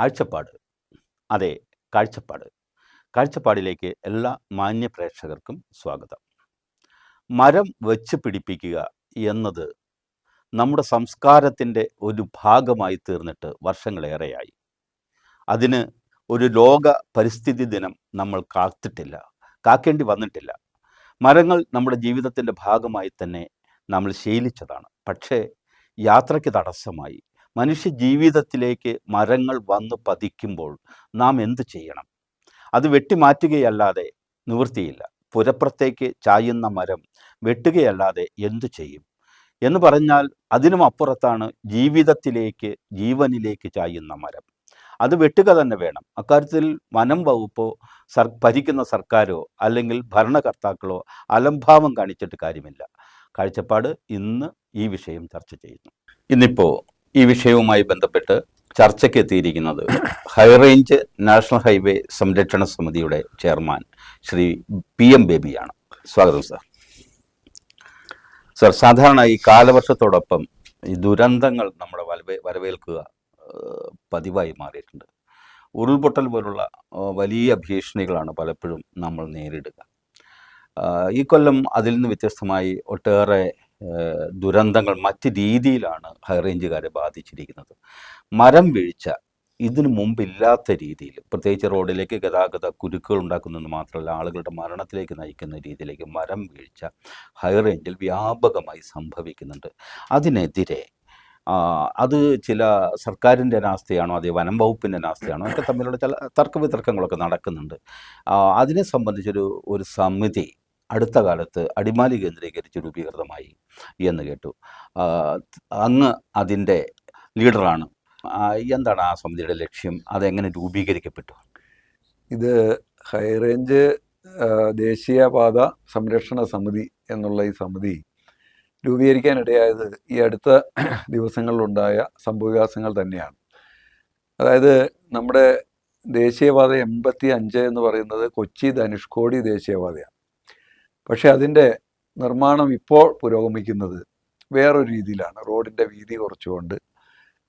ആഴ്ചപ്പാട്. അതെ, കാഴ്ചപ്പാട്. കാഴ്ചപ്പാടിലേക്ക് എല്ലാ മാന്യ പ്രേക്ഷകർക്കും സ്വാഗതം. മരം വെച്ച് പിടിപ്പിക്കുക എന്നത് നമ്മുടെ സംസ്കാരത്തിൻ്റെ ഒരു ഭാഗമായി തീർന്നിട്ട് വർഷങ്ങളേറെയായി. അതിന് ഒരു ലോക പരിസ്ഥിതി ദിനം നമ്മൾ കാക്കേണ്ടി വന്നിട്ടില്ല. മരങ്ങൾ നമ്മുടെ ജീവിതത്തിൻ്റെ ഭാഗമായി തന്നെ നമ്മൾ ശീലിച്ചതാണ്. പക്ഷേ യാത്രയ്ക്ക് തടസ്സമായി മനുഷ്യ ജീവിതത്തിലേക്ക് മരങ്ങൾ വന്ന് പതിക്കുമ്പോൾ നാം എന്ത് ചെയ്യണം? അത് വെട്ടിമാറ്റുകയല്ലാതെ നിവൃത്തിയില്ല. പുരപ്പുറത്തേക്ക് ചായുന്ന മരം വെട്ടുകയല്ലാതെ എന്തു ചെയ്യും എന്ന് പറഞ്ഞാൽ അതിനും അപ്പുറത്താണ് ജീവിതത്തിലേക്ക്, ജീവനിലേക്ക് ചായുന്ന മരം. അത് വെട്ടുക തന്നെ വേണം. അക്കാര്യത്തിൽ വനം വകുപ്പോ ഭരിക്കുന്ന സർക്കാരോ അല്ലെങ്കിൽ ഭരണകർത്താക്കളോ അലംഭാവം കാണിച്ചിട്ട് കാര്യമില്ല. കാഴ്ചപ്പാട് ഇന്ന് ഈ വിഷയം ചർച്ച ചെയ്യുന്നു. ഇന്നിപ്പോൾ ഈ വിഷയവുമായി ബന്ധപ്പെട്ട് ചർച്ചയ്ക്ക് എത്തിയിരിക്കുന്നത് ഹൈറേഞ്ച് നാഷണൽ ഹൈവേ സംരക്ഷണ സമിതിയുടെ ചെയർമാൻ ശ്രീ PM ബേബിയാണ്. സ്വാഗതം സാർ. സാർ, സാധാരണ ഈ കാലവർഷത്തോടൊപ്പം ഈ ദുരന്തങ്ങൾ നമ്മുടെ വരവേൽക്കുക പതിവായി മാറിയിട്ടുണ്ട്. ഉരുൾപൊട്ടൽ പോലുള്ള വലിയ ഭീഷണികളാണ് പലപ്പോഴും നമ്മൾ നേരിടുക. ഈ കൊല്ലം അതിൽ നിന്ന് വ്യത്യസ്തമായി ഒട്ടേറെ ദുരന്തങ്ങൾ മറ്റ് രീതിയിലാണ് ഹൈറേഞ്ചുകാരെ ബാധിച്ചിരിക്കുന്നത്. മരം വീഴ്ച ഇതിനു മുമ്പില്ലാത്ത രീതിയിൽ, പ്രത്യേകിച്ച് റോഡിലേക്ക് ഗതാഗത കുരുക്കുകൾ ഉണ്ടാക്കുന്നത് മാത്രമല്ല, ആളുകളുടെ മരണത്തിലേക്ക് നയിക്കുന്ന രീതിയിലേക്ക് മരം വീഴ്ച ഹൈറേഞ്ചിൽ വ്യാപകമായി സംഭവിക്കുന്നുണ്ട്. അതിനെതിരെ അത് ചില സർക്കാരിൻ്റെ അനാസ്ഥയാണോ അതേ വനം വകുപ്പിൻ്റെ അനാസ്ഥയാണോ ഒക്കെ തമ്മിലുള്ള ചില തർക്കവിതർക്കങ്ങളൊക്കെ നടക്കുന്നുണ്ട്. അതിനെ സംബന്ധിച്ചൊരു സമിതി അടുത്ത കാലത്ത് അടിമാലി കേന്ദ്രീകരിച്ച് രൂപീകൃതമായി എന്ന് കേട്ടു. അങ്ങ് അതിൻ്റെ ലീഡറാണ്. എന്താണ് ആ സമിതിയുടെ ലക്ഷ്യം? അതെങ്ങനെ രൂപീകരിക്കപ്പെട്ടു? ഇത് ഹൈറേഞ്ച് ദേശീയപാത സംരക്ഷണ സമിതി എന്നുള്ള ഈ സമിതി രൂപീകരിക്കാനിടയായത് ഈ അടുത്ത ദിവസങ്ങളിലുണ്ടായ സംഭവവികാസങ്ങൾ തന്നെയാണ്. അതായത് നമ്മുടെ ദേശീയപാത 85 എന്ന് പറയുന്നത് കൊച്ചി ധനുഷ്കോടി ദേശീയപാതയാണ്. പക്ഷെ അതിൻ്റെ നിർമ്മാണം ഇപ്പോൾ പുരോഗമിക്കുന്നത് വേറൊരു രീതിയിലാണ്. റോഡിൻ്റെ വീതി കുറച്ചുകൊണ്ട്,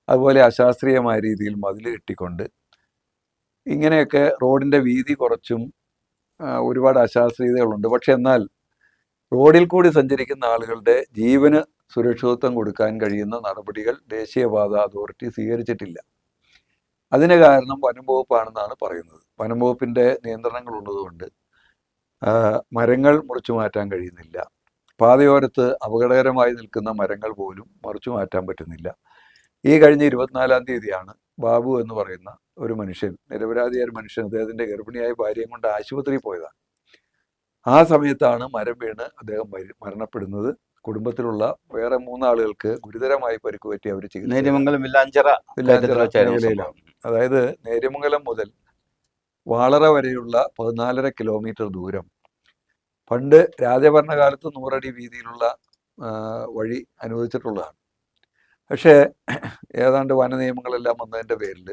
അതുപോലെ അശാസ്ത്രീയമായ രീതിയിൽ മതിൽ കെട്ടിക്കൊണ്ട്, ഇങ്ങനെയൊക്കെ റോഡിൻ്റെ വീതി കുറച്ചും ഒരുപാട് അശാസ്ത്രീയതകളുണ്ട്. പക്ഷെ എന്നാൽ റോഡിൽ കൂടി സഞ്ചരിക്കുന്ന ആളുകളുടെ ജീവന് സുരക്ഷിതത്വം കൊടുക്കാൻ കഴിയുന്ന നടപടികൾ ദേശീയപാത അതോറിറ്റി സ്വീകരിച്ചിട്ടില്ല. അതിന് കാരണം വനം വകുപ്പാണെന്നാണ് പറയുന്നത്. വനം വകുപ്പിൻ്റെ നിയന്ത്രണങ്ങൾ ഉള്ളതുകൊണ്ട് മരങ്ങൾ മുറിച്ചു മാറ്റാൻ കഴിയുന്നില്ല. പാതയോരത്ത് അപകടകരമായി നിൽക്കുന്ന മരങ്ങൾ പോലും മുറിച്ചു മാറ്റാൻ പറ്റുന്നില്ല. ഈ കഴിഞ്ഞ 24-ാം തീയതിയാണ് ബാബു എന്ന് പറയുന്ന ഒരു മനുഷ്യൻ, നിരപരാധിയായ ഒരു മനുഷ്യൻ, അദ്ദേഹത്തിൻ്റെ ഗർഭിണിയായ ഭാര്യയും കൊണ്ട് ആശുപത്രിയിൽ പോയതാണ്. ആ സമയത്താണ് മരം വീണ് അദ്ദേഹം മരണപ്പെടുന്നത്. കുടുംബത്തിലുള്ള വേറെ 3 ആളുകൾക്ക് ഗുരുതരമായി പരിക്ക് പറ്റി അവർ ചികിത്സ മേഖലയിലാണ്. അതായത് നേര്യമംഗലം മുതൽ വാളറ വരെയുള്ള 14.5 കിലോമീറ്റർ ദൂരം പണ്ട് രാജഭരണകാലത്ത് 100 അടി വീതിയിലുള്ള വഴി അനുവദിച്ചിട്ടുള്ളതാണ്. പക്ഷേ ഏതാണ്ട് വന നിയമങ്ങളെല്ലാം വന്നതിൻ്റെ പേരിൽ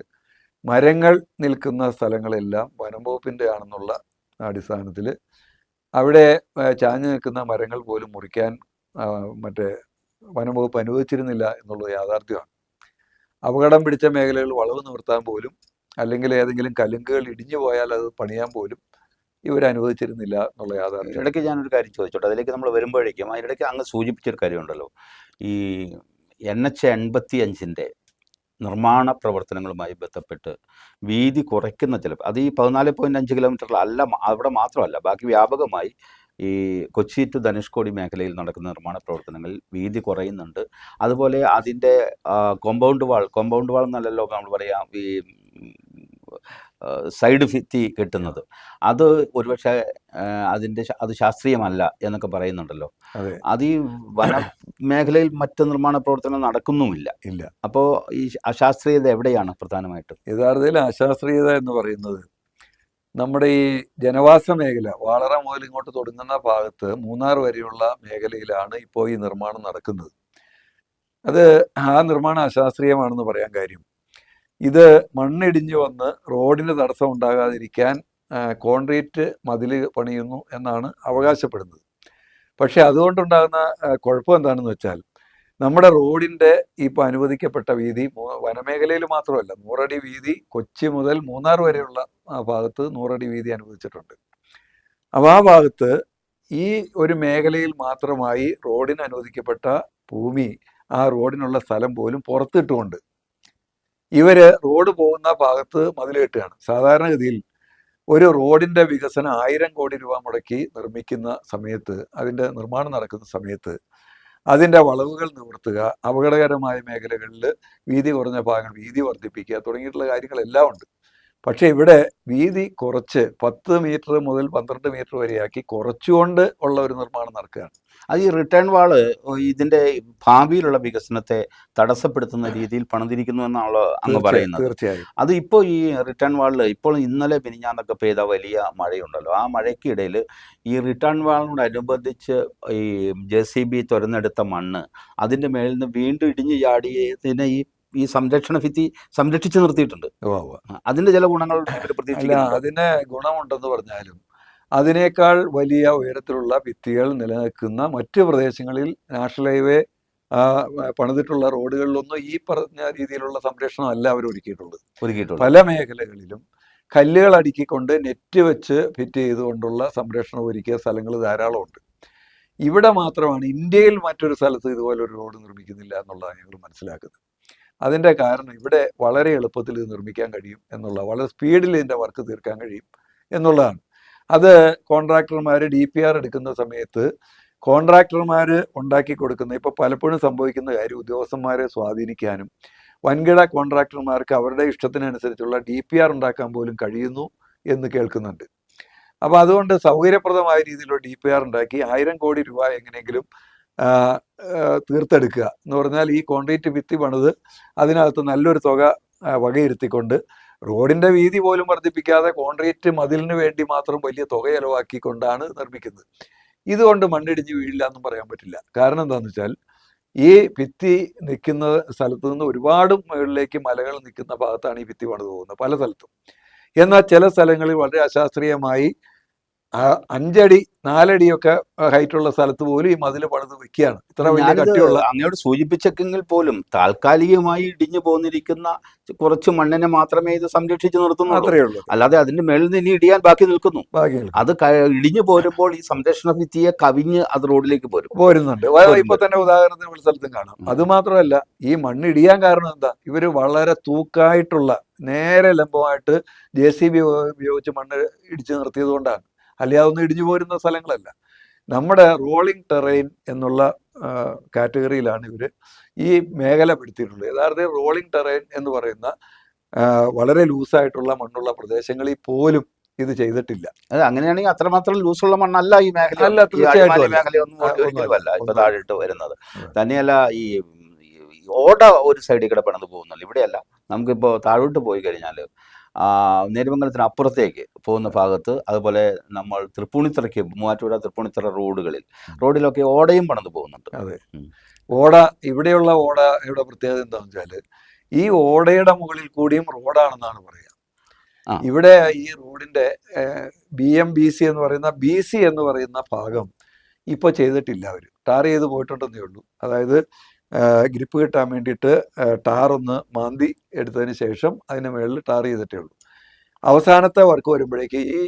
മരങ്ങൾ നിൽക്കുന്ന സ്ഥലങ്ങളെല്ലാം വനം വകുപ്പിൻ്റെ ആണെന്നുള്ള അടിസ്ഥാനത്തിൽ അവിടെ ചാഞ്ഞു നിൽക്കുന്ന മരങ്ങൾ പോലും മുറിക്കാൻ വനം വകുപ്പ് അനുവദിച്ചിരുന്നില്ല എന്നുള്ളത് യാഥാർത്ഥ്യമാണ്. അപകടം പിടിച്ച മേഖലകൾ വളവ് നിവർത്താൻ പോലും, അല്ലെങ്കിൽ ഏതെങ്കിലും കലുങ്കുകൾ ഇടിഞ്ഞു പോയാൽ അത് പണിയാൻ പോലും ഇവർ അനുവദിച്ചിരുന്നില്ല എന്നുള്ള യാഥാർത്ഥ്യം. ഇടയ്ക്ക് ഞാനൊരു കാര്യം ചോദിച്ചോട്ടെ, അതിലേക്ക് നമ്മൾ വരുമ്പോഴേക്കും അതിനിടയ്ക്ക് അങ്ങ് സൂചിപ്പിച്ചൊരു കാര്യമുണ്ടല്ലോ, ഈ NH 85 നിർമ്മാണ പ്രവർത്തനങ്ങളുമായി ബന്ധപ്പെട്ട് വീതി കുറയ്ക്കുന്ന ചിലപ്പോൾ അത് ഈ 14.5 കിലോമീറ്ററിലല്ല, അവിടെ മാത്രമല്ല, ബാക്കി വ്യാപകമായി ഈ കൊച്ചി ടു ധനുഷ്കോടി മേഖലയിൽ നടക്കുന്ന നിർമ്മാണ പ്രവർത്തനങ്ങളിൽ വീതി കുറയുന്നുണ്ട്. അതുപോലെ അതിൻ്റെ കോമ്പൗണ്ട് വാൾ എന്നല്ലല്ലോ നമ്മൾ പറയാം, ഈ സൈഡ് ഭിത്തി കെട്ടുന്നത്, അത് ഒരുപക്ഷെ അത് ശാസ്ത്രീയമല്ല എന്നൊക്കെ പറയുന്നുണ്ടല്ലോ. അത് ഈ വന മേഖലയിൽ മറ്റ് നിർമ്മാണ പ്രവർത്തനങ്ങൾ നടക്കുന്നുമില്ല. അപ്പോൾ ഈ അശാസ്ത്രീയത എവിടെയാണ് പ്രധാനമായിട്ടും? യഥാർത്ഥത്തിൽ അശാസ്ത്രീയത എന്ന് പറയുന്നത് നമ്മുടെ ഈ ജനവാസ മേഖല വാളറ മുതൽ ഇങ്ങോട്ട് തുടങ്ങുന്ന ഭാഗത്ത് മൂന്നാർ വരെയുള്ള മേഖലയിലാണ് ഇപ്പോൾ ഈ നിർമ്മാണം നടക്കുന്നത്. ആ നിർമ്മാണം അശാസ്ത്രീയമാണെന്ന് പറയാൻ കാര്യം, ഇത് മണ്ണിടിഞ്ഞു വന്ന് റോഡിന് തടസ്സം ഉണ്ടാകാതിരിക്കാൻ കോൺക്രീറ്റ് മതിൽ പണിയുന്നു എന്നാണ് അവകാശപ്പെടുന്നത്. പക്ഷെ അതുകൊണ്ടുണ്ടാകുന്ന കുഴപ്പം എന്താണെന്ന് വെച്ചാൽ, നമ്മുടെ റോഡിൻ്റെ ഇപ്പോൾ അനുവദിക്കപ്പെട്ട വീതി വനമേഖലയിൽ മാത്രമല്ല 100 അടി വീതി കൊച്ചി മുതൽ മൂന്നാർ വരെയുള്ള ആ ഭാഗത്ത് 100 അടി വീതി അനുവദിച്ചിട്ടുണ്ട്. അപ്പോൾ ആ ഭാഗത്ത് ഈ ഒരു മേഖലയിൽ മാത്രമായി റോഡിന് അനുവദിക്കപ്പെട്ട ഭൂമി, ആ റോഡിനുള്ള സ്ഥലം പോലും പുറത്തിട്ടുകൊണ്ട് ഇവര് റോഡ് പോകുന്ന ഭാഗത്ത് മതിൽ കെട്ടുകയാണ്. സാധാരണഗതിയിൽ ഒരു റോഡിന്റെ വികസനം 1000 കോടി രൂപ മുടക്കി നിർമ്മിക്കുന്ന സമയത്ത്, അതിൻ്റെ നിർമ്മാണം നടക്കുന്ന സമയത്ത് അതിൻ്റെ വളവുകൾ നിവർത്തുക, അപകടകരമായ മേഖലകളിൽ വീതി കുറഞ്ഞ ഭാഗങ്ങൾ വീതി വർദ്ധിപ്പിക്കുക തുടങ്ങിയിട്ടുള്ള കാര്യങ്ങളെല്ലാം ഉണ്ട്. പക്ഷേ ഇവിടെ വീതി കുറച്ച് 10 മീറ്റർ മുതൽ 12 മീറ്റർ വരെയാക്കി കുറച്ചുകൊണ്ട് ഉള്ള ഒരു നിർമ്മാണം നടക്കുകയാണ്. അത് ഈ റിട്ടേൺ വാള് ഇതിന്റെ ഭാവിയിലുള്ള വികസനത്തെ തടസ്സപ്പെടുത്തുന്ന രീതിയിൽ പണിതിരിക്കുന്നു എന്നാണല്ലോ അങ്ങ് പറയുന്നത്. തീർച്ചയായും അത് ഇപ്പോൾ ഈ റിട്ടേൺ വാളിൽ ഇപ്പോൾ ഇന്നലെ മിനിഞ്ഞാന്നൊക്കെ പെയ്ത വലിയ മഴയുണ്ടല്ലോ, ആ മഴയ്ക്കിടയിൽ ഈ റിട്ടേൺ വാളിനോടനുബന്ധിച്ച് ഈ JCB തുരന്നെടുത്ത മണ്ണ് അതിൻ്റെ മേളിൽ നിന്ന് വീണ്ടും ഇടിഞ്ഞു ചാടിയതിനെ ഈ സംരക്ഷണ ഭിത്തി സംരക്ഷിച്ചു നിർത്തിയിട്ടുണ്ട്. അതിന്റെ ചില ഗുണങ്ങൾ അല്ല, അതിന് ഗുണമുണ്ടെന്ന് പറഞ്ഞാലും അതിനേക്കാൾ വലിയ ഉയരത്തിലുള്ള ഭിത്തികൾ നിലനിൽക്കുന്ന മറ്റ് പ്രദേശങ്ങളിൽ നാഷണൽ ഹൈവേ പണിതിട്ടുള്ള റോഡുകളിലൊന്നും ഈ പറഞ്ഞ രീതിയിലുള്ള സംരക്ഷണം അല്ല അവർ ഒരുക്കിയിട്ടുള്ളത്. പല മേഖലകളിലും കല്ലുകൾ അടുക്കിക്കൊണ്ട് നെറ്റ് വെച്ച് ഫിറ്റ് ചെയ്തുകൊണ്ടുള്ള സംരക്ഷണം ഒരുക്കിയ സ്ഥലങ്ങൾ ധാരാളമുണ്ട്. ഇവിടെ മാത്രമാണ് ഇന്ത്യയിൽ മറ്റൊരു സ്ഥലത്ത് ഇതുപോലെ ഒരു റോഡ് നിർമ്മിക്കുന്നില്ല എന്നുള്ളതാണ് ഞങ്ങൾ മനസ്സിലാക്കുന്നത്. അതിൻ്റെ കാരണം ഇവിടെ വളരെ എളുപ്പത്തിൽ ഇത് നിർമ്മിക്കാൻ കഴിയും എന്നുള്ള, വളരെ സ്പീഡിൽ ഇതിൻ്റെ വർക്ക് തീർക്കാൻ കഴിയും എന്നുള്ളതാണ്. അത് കോൺട്രാക്ടർമാർ DPR എടുക്കുന്ന സമയത്ത് കോൺട്രാക്ടർമാർ ഉണ്ടാക്കി കൊടുക്കുന്ന, ഇപ്പോൾ പലപ്പോഴും സംഭവിക്കുന്ന കാര്യം, ഉദ്യോഗസ്ഥന്മാരെ സ്വാധീനിക്കാനും വൻകിട കോൺട്രാക്ടർമാർക്ക് അവരുടെ ഇഷ്ടത്തിനനുസരിച്ചുള്ള DPR ഉണ്ടാക്കാൻ പോലും കഴിയുന്നു എന്ന് കേൾക്കുന്നുണ്ട്. അപ്പോൾ അതുകൊണ്ട് സൗകര്യപ്രദമായ രീതിയിലുള്ള DPR ഉണ്ടാക്കി 1000 കോടി രൂപ എങ്ങനെയെങ്കിലും തീർത്തെടുക്കുക എന്ന് പറഞ്ഞാൽ ഈ കോൺക്രീറ്റ് ഭിത്തി പണിത് അതിനകത്ത് നല്ലൊരു തുക വകയിരുത്തിക്കൊണ്ട് റോഡിൻ്റെ വീതി പോലും വർദ്ധിപ്പിക്കാതെ കോൺക്രീറ്റ് മതിലിന് വേണ്ടി മാത്രം വലിയ തുക ചെലവാക്കിക്കൊണ്ടാണ് നിർമ്മിക്കുന്നത്. ഇതുകൊണ്ട് മണ്ണിടിഞ്ഞ് വീഴില്ല എന്നും പറയാൻ പറ്റില്ല. കാരണം എന്താണെന്ന് വെച്ചാൽ ഈ ഭിത്തി നിൽക്കുന്ന സ്ഥലത്ത് നിന്ന് ഒരുപാട് മുകളിലേക്ക് മലകൾ നിൽക്കുന്ന ഭാഗത്താണ് ഈ ഭിത്തി പണിത് പോകുന്നത് പല സ്ഥലത്തും. എന്നാൽ ചില സ്ഥലങ്ങളിൽ വളരെ അശാസ്ത്രീയമായി 5 അടി 4 അടിയൊക്കെ ഹൈറ്റുള്ള സ്ഥലത്ത് പോലും ഈ മതിൽ പണിത് വെക്കുകയാണ്. ഇത്ര വലിയ കട്ടിയുള്ള, അങ്ങോട്ട് സൂചിപ്പിച്ചെങ്കിൽ പോലും താൽക്കാലികമായി ഇടിഞ്ഞു പോന്നിരിക്കുന്ന കുറച്ച് മണ്ണിനെ മാത്രമേ ഇത് സംരക്ഷിച്ചു നിർത്തുന്നു, അത്രയേ ഉള്ളൂ. അല്ലാതെ അതിന്റെ മേളിൽ നിന്ന് ഇനി ഇടിയാൻ ബാക്കി നിൽക്കുന്നു. അത് ഇടിഞ്ഞു പോരുമ്പോൾ ഈ സംരക്ഷണ ഭിത്തിയെ കവിഞ്ഞ് അത് റോഡിലേക്ക് പോരുന്നുണ്ട്. ഇപ്പൊ തന്നെ ഉദാഹരണത്തിന് ഒരു സ്ഥലത്തും കാണാം. അത് മാത്രമല്ല, ഈ മണ്ണ് ഇടിയാൻ കാരണം എന്താ? ഇവര് വളരെ തൂക്കായിട്ടുള്ള നേരെ ലംബമായിട്ട് JCB ഉപയോഗിച്ച് മണ്ണ് ഇടിച്ചു നിർത്തിയത് കൊണ്ടാണ്. അല്ലെങ്കിൽ അതൊന്നും ഇടിഞ്ഞു പോരുന്ന സ്ഥലങ്ങളല്ല. നമ്മുടെ റോളിംഗ് ടെറൈൻ എന്നുള്ള കാറ്റഗറിയിലാണ് ഇവർ ഈ മേഖല പെടുത്തിയിട്ടുള്ളത്. യഥാർത്ഥത്തിൽ റോളിംഗ് ടെറൈൻ എന്ന് പറയുന്ന വളരെ ലൂസായിട്ടുള്ള മണ്ണുള്ള പ്രദേശങ്ങളിൽ പോലും ഇത് ചെയ്തിട്ടില്ല. അങ്ങനെയാണെങ്കിൽ അത്രമാത്രം ലൂസുള്ള മണ്ണല്ല ഈ മേഖല. അല്ല, മേഖലയൊന്നും ഇപ്പൊ താഴെട്ട് വരുന്നത്. തന്നെയല്ല, ഈ ഓട ഒരു സൈഡിൽ കൂടെ പണിത് പോകുന്നുള്ളൂ. ഇവിടെയല്ല, നമുക്കിപ്പോ താഴോട്ട് പോയി കഴിഞ്ഞാൽ നേരുമംഗലത്തിന് അപ്പുറത്തേക്ക് പോകുന്ന ഭാഗത്ത്, അതുപോലെ നമ്മൾ തൃപ്പൂണിത്തറയ്ക്ക് മൂവാറ്റുപുഴ തൃപ്പൂണിത്തറ റോഡിലൊക്കെ ഓടയും പണിത് പോകുന്നുണ്ട്. അതെ, ഓട ഇവിടെയുള്ള ഓട ഇവിടെ പ്രത്യേകത എന്താണെന്ന് വെച്ചാൽ ഈ ഓടയുടെ മുകളിൽ കൂടിയും റോഡാണെന്നാണ് പറയുക. ഇവിടെ ഈ റോഡിന്റെ BMBC എന്ന് പറയുന്ന BC എന്ന് പറയുന്ന ഭാഗം ഇപ്പോൾ ചെയ്തിട്ടില്ല. അവർ ടാർ ചെയ്ത് പോയിട്ടുണ്ടെന്നേ ഉള്ളൂ. അതായത് ഗ്രിപ്പ് കിട്ടാൻ വേണ്ടിയിട്ട് ടാറൊന്ന് മാന്തി എടുത്തതിന് ശേഷം അതിന് മുകളിൽ ടാർ ചെയ്തിട്ടേ ഉള്ളൂ. അവസാനത്തെ വർക്ക് വരുമ്പോഴേക്ക് ഈ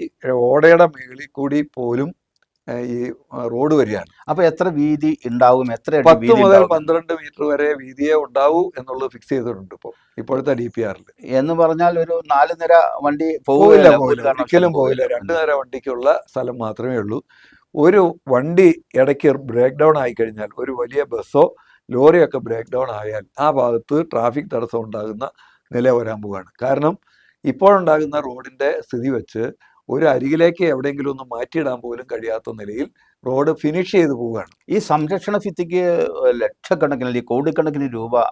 ഓടയുടെ മുകളിൽ കൂടി പോലും ഈ റോഡ് വരികയാണ്. അപ്പൊ എത്ര വീതി ഉണ്ടാവും? 10 മുതൽ 12 മീറ്റർ വരെ വീതിയെ ഉണ്ടാവൂ എന്നുള്ളത് ഫിക്സ് ചെയ്തിട്ടുണ്ട് ഇപ്പോഴത്തെ DPR-ൽ. എന്ന് പറഞ്ഞാൽ ഒരു 4 നിര വണ്ടി പോവില്ല, ഒരിക്കലും പോവില്ല. 2 നിര വണ്ടിക്കുള്ള സ്ഥലം മാത്രമേ ഉള്ളൂ. ഒരു വണ്ടി ഇടയ്ക്ക് ബ്രേക്ക് ഡൗൺ ആയി കഴിഞ്ഞാൽ, ഒരു വലിയ ബസ്സോ ലോറിയൊക്കെ ബ്രേക്ക് ഡൗൺ ആയാൽ ആ ഭാഗത്ത് ട്രാഫിക് തടസ്സം ഉണ്ടാകുന്ന നില വരാൻ പോവുകയാണ്. കാരണം ഇപ്പോഴുണ്ടാകുന്ന റോഡിൻ്റെ സ്ഥിതി വെച്ച് ഒരു അരികിലേക്ക് എവിടെയെങ്കിലും ഒന്ന് മാറ്റിയിടാൻ പോലും കഴിയാത്ത നിലയിൽ റോഡ് ഫിനിഷ് ചെയ്ത് പോവുകയാണ്. ഈ സംരക്ഷണ ഭിത്തിക്ക് ലക്ഷക്കണക്കിന് അല്ലെങ്കിൽ കോടിക്കണക്കിന് രൂപ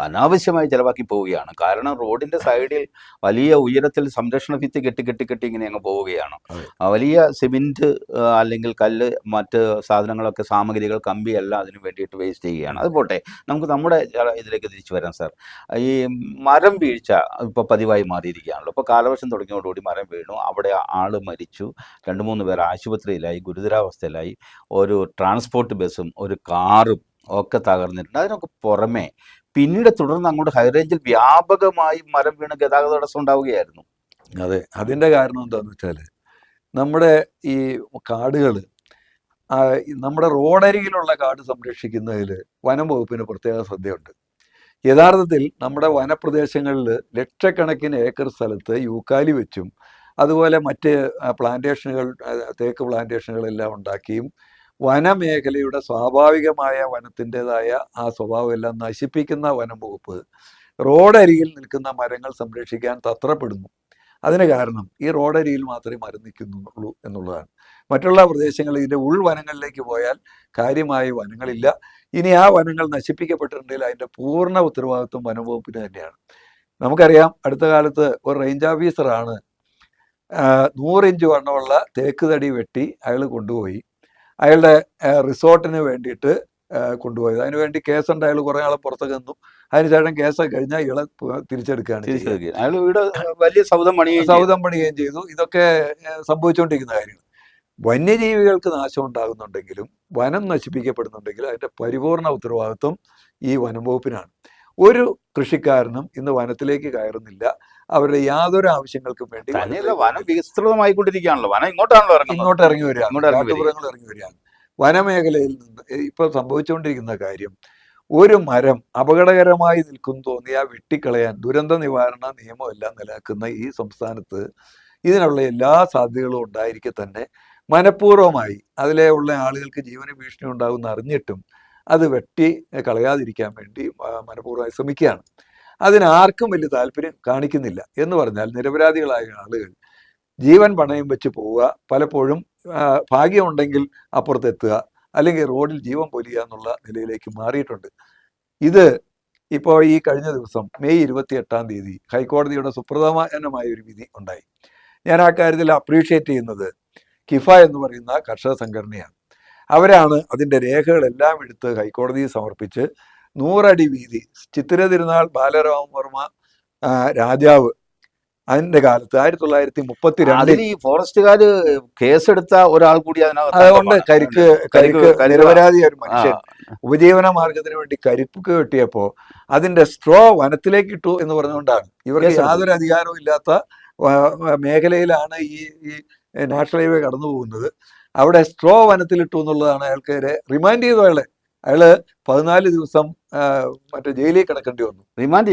അനാവശ്യമായി ചിലവാക്കി പോവുകയാണ്. കാരണം റോഡിന്റെ സൈഡിൽ വലിയ ഉയരത്തിൽ സംരക്ഷണ ഭിത്തി കെട്ടി ഇങ്ങനെ അങ്ങ് പോവുകയാണ്. വലിയ സിമെന്റ് അല്ലെങ്കിൽ കല്ല്, മറ്റ് സാധനങ്ങളൊക്കെ, സാമഗ്രികൾ, കമ്പിയെല്ലാം അതിന് വേണ്ടിയിട്ട് വേസ്റ്റ് ചെയ്യുകയാണ്. അത് പോട്ടെ, നമുക്ക് നമ്മുടെ ഇതിലേക്ക് തിരിച്ചു വരാം സാർ. ഈ മരം വീഴ്ച ഇപ്പോൾ പതിവായി മാറിയിരിക്കുകയാണല്ലോ. ഇപ്പോൾ കാലവർഷം തുടങ്ങിയോടുകൂടി മരം വീണു, അവിടെ ആൾ മരിച്ചു, 2-3 പേർ ആശുപത്രിയിലായി, ഗുരുതരാവസ്ഥയിലായി. ഒരു ട്രാൻസ്പോർട്ട് ബസ്സും ഒരു കാറും ഒക്കെ തകർന്നിട്ടുണ്ട്. അതിനൊക്കെ പുറമെ പിന്നീട് തുടർന്ന് അങ്ങോട്ട് ഹൈറേഞ്ചിൽ വ്യാപകമായി മരം വീണ് ഗതാഗത തടസ്സം ഉണ്ടാവുകയായിരുന്നു. അതെ, അതിൻ്റെ കാരണം എന്താണെന്ന് വെച്ചാൽ നമ്മുടെ ഈ കാടുകൾ, നമ്മുടെ റോഡരികിലുള്ള കാട് സംരക്ഷിക്കുന്നതിൽ വനം വകുപ്പിന് പ്രത്യേക ശ്രദ്ധയുണ്ട്. യഥാർത്ഥത്തിൽ നമ്മുടെ വനപ്രദേശങ്ങളിൽ ലക്ഷക്കണക്കിന് ഏക്കർ സ്ഥലത്ത് യൂക്കാലി വെച്ചും അതുപോലെ മറ്റ് പ്ലാന്റേഷനുകൾ, തേക്ക് പ്ലാന്റേഷനുകളെല്ലാം ഉണ്ടാക്കിയും വനമേഖലയുടെ സ്വാഭാവികമായ വനത്തിൻ്റെതായ ആ സ്വഭാവം എല്ലാം നശിപ്പിക്കുന്ന വനം വകുപ്പ് റോഡരികിൽ നിൽക്കുന്ന മരങ്ങൾ സംരക്ഷിക്കാൻ തത്രപ്പെടുന്നു. അതിന് കാരണം ഈ റോഡരികിൽ മാത്രമേ മരം നിൽക്കുന്നുള്ളൂ എന്നുള്ളതാണ്. മറ്റുള്ള പ്രദേശങ്ങളിൽ, ഇതിൻ്റെ ഉൾവനങ്ങളിലേക്ക് പോയാൽ കാര്യമായ വനങ്ങളില്ല. ഇനി ആ വനങ്ങൾ നശിപ്പിക്കപ്പെട്ടിട്ടുണ്ടെങ്കിൽ അതിൻ്റെ പൂർണ്ണ ഉത്തരവാദിത്വം വനംവകുപ്പിന് തന്നെയാണ്. നമുക്കറിയാം, അടുത്ത കാലത്ത് ഒരു റേഞ്ച് ഓഫീസറാണ് 100 ഇഞ്ച് വണ്ണമുള്ള തേക്ക് തടി വെട്ടി അയാൾ കൊണ്ടുപോയി അയാളുടെ റിസോർട്ടിന് വേണ്ടിയിട്ട് കൊണ്ടുപോയത്. അതിനുവേണ്ടി കേസുണ്ട്. അയാൾ കുറേ ആളെ പുറത്തേക്ക് നിന്നു. അതിനുശേഷം കേസൊക്കെ കഴിഞ്ഞാൽ ഇയാളെ തിരിച്ചെടുക്കുകയാണ് ചെയ്തത്. അയാൾ ഇവിടെ വലിയ സൗധം പണിയുകയും ചെയ്തു. ഇതൊക്കെ സംഭവിച്ചുകൊണ്ടിരിക്കുന്ന കാര്യങ്ങൾ. വന്യജീവികൾക്ക് നാശം ഉണ്ടാകുന്നുണ്ടെങ്കിലും വനം നശിപ്പിക്കപ്പെടുന്നുണ്ടെങ്കിലും അതിൻ്റെ പരിപൂർണ ഉത്തരവാദിത്വം ഈ വനം വകുപ്പിനാണ്. ഒരു കൃഷിക്കാരനും ഇന്ന് വനത്തിലേക്ക് കയറുന്നില്ല. അവരുടെ യാതൊരു ആവശ്യങ്ങൾക്കും വേണ്ടി വനം വിസ്തൃതമായിക്കൊണ്ടിരിക്കുകയാണല്ലോ. വനം ഇങ്ങോട്ടാണല്ലോ ഇങ്ങോട്ട് ഇറങ്ങി വരികയാണ്, കാട്ടുമൃഗങ്ങൾ ഇറങ്ങി വരികയാണ്. വനമേഖലയിൽ നിന്ന് ഇപ്പോൾ സംഭവിച്ചുകൊണ്ടിരിക്കുന്ന കാര്യം, ഒരു മരം അപകടകരമായി നിൽക്കും തോന്നിയാൽ വെട്ടിക്കളയാൻ ദുരന്ത നിവാരണ നിയമമെല്ലാം നിലനിൽക്കുന്ന ഈ സംസ്ഥാനത്ത് ഇതിനുള്ള എല്ലാ സാധ്യതകളും ഉണ്ടായിരിക്കെ തന്നെ മനഃപൂർവ്വമായി അതിലെ ഉള്ള ആളുകൾക്ക് ജീവന് ഭീഷണി ഉണ്ടാകുമെന്ന് അറിഞ്ഞിട്ടും അത് വെട്ടി കളയാതിരിക്കാൻ വേണ്ടി മനഃപൂർവ്വമായി ശ്രമിക്കുകയാണ്. അതിനാർക്കും വലിയ താല്പര്യം കാണിക്കുന്നില്ല. എന്ന് പറഞ്ഞാൽ നിരപരാധികളായ ആളുകൾ ജീവൻ പണയം വെച്ച് പോവുക, പലപ്പോഴും ഭാഗ്യമുണ്ടെങ്കിൽ അപ്പുറത്തെത്തുക, അല്ലെങ്കിൽ റോഡിൽ ജീവൻ പൊലിയുക എന്നുള്ള നിലയിലേക്ക് മാറിയിട്ടുണ്ട്. ഇത് ഇപ്പോൾ ഈ കഴിഞ്ഞ ദിവസം മെയ് 28-ാം തീയതി ഹൈക്കോടതിയുടെ സുപ്രധാനമായ ഒരു വിധി ഉണ്ടായി. ഞാൻ ആ കാര്യത്തിൽ അപ്രീഷിയേറ്റ് ചെയ്യുന്നത് കിഫ എന്ന് പറയുന്ന കർഷക സംഘടനയാണ്. അവരാണ് അതിൻ്റെ രേഖകളെല്ലാം എടുത്ത് ഹൈക്കോടതിയിൽ സമർപ്പിച്ച് 100 അടി വീതി ചിത്തിര തിരുനാൾ ബാലരാമവർമ്മ രാജാവ് അതിന്റെ കാലത്ത് 1932 ഈ ഫോറസ്റ്റുകാര് കേസെടുത്ത ഒരാൾ കൂടി അതുകൊണ്ട് കരിക്ക് നിരപരാധിയായ ഒരു മനുഷ്യൻ ഉപജീവന മാർഗത്തിന് വേണ്ടി കരിക്ക് വെട്ടിയപ്പോൾ അതിന്റെ സ്ട്രോ വനത്തിലേക്ക് ഇട്ടു എന്ന് പറഞ്ഞുകൊണ്ടാണ്. ഇവർക്ക് യാതൊരു അധികാരവും ഇല്ലാത്ത മേഖലയിലാണ് ഈ നാഷണൽ ഹൈവേ കടന്നു പോകുന്നത്. അവിടെ സ്ട്രോ വനത്തിലിട്ടു എന്നുള്ളതാണ് അയാൾക്കെതിരെ റിമാൻഡ് ചെയ്തു. അയാള് 14 ദിവസം മറ്റേ ജയിലിൽ കിടക്കേണ്ടി വന്നു. റിമാൻഡ്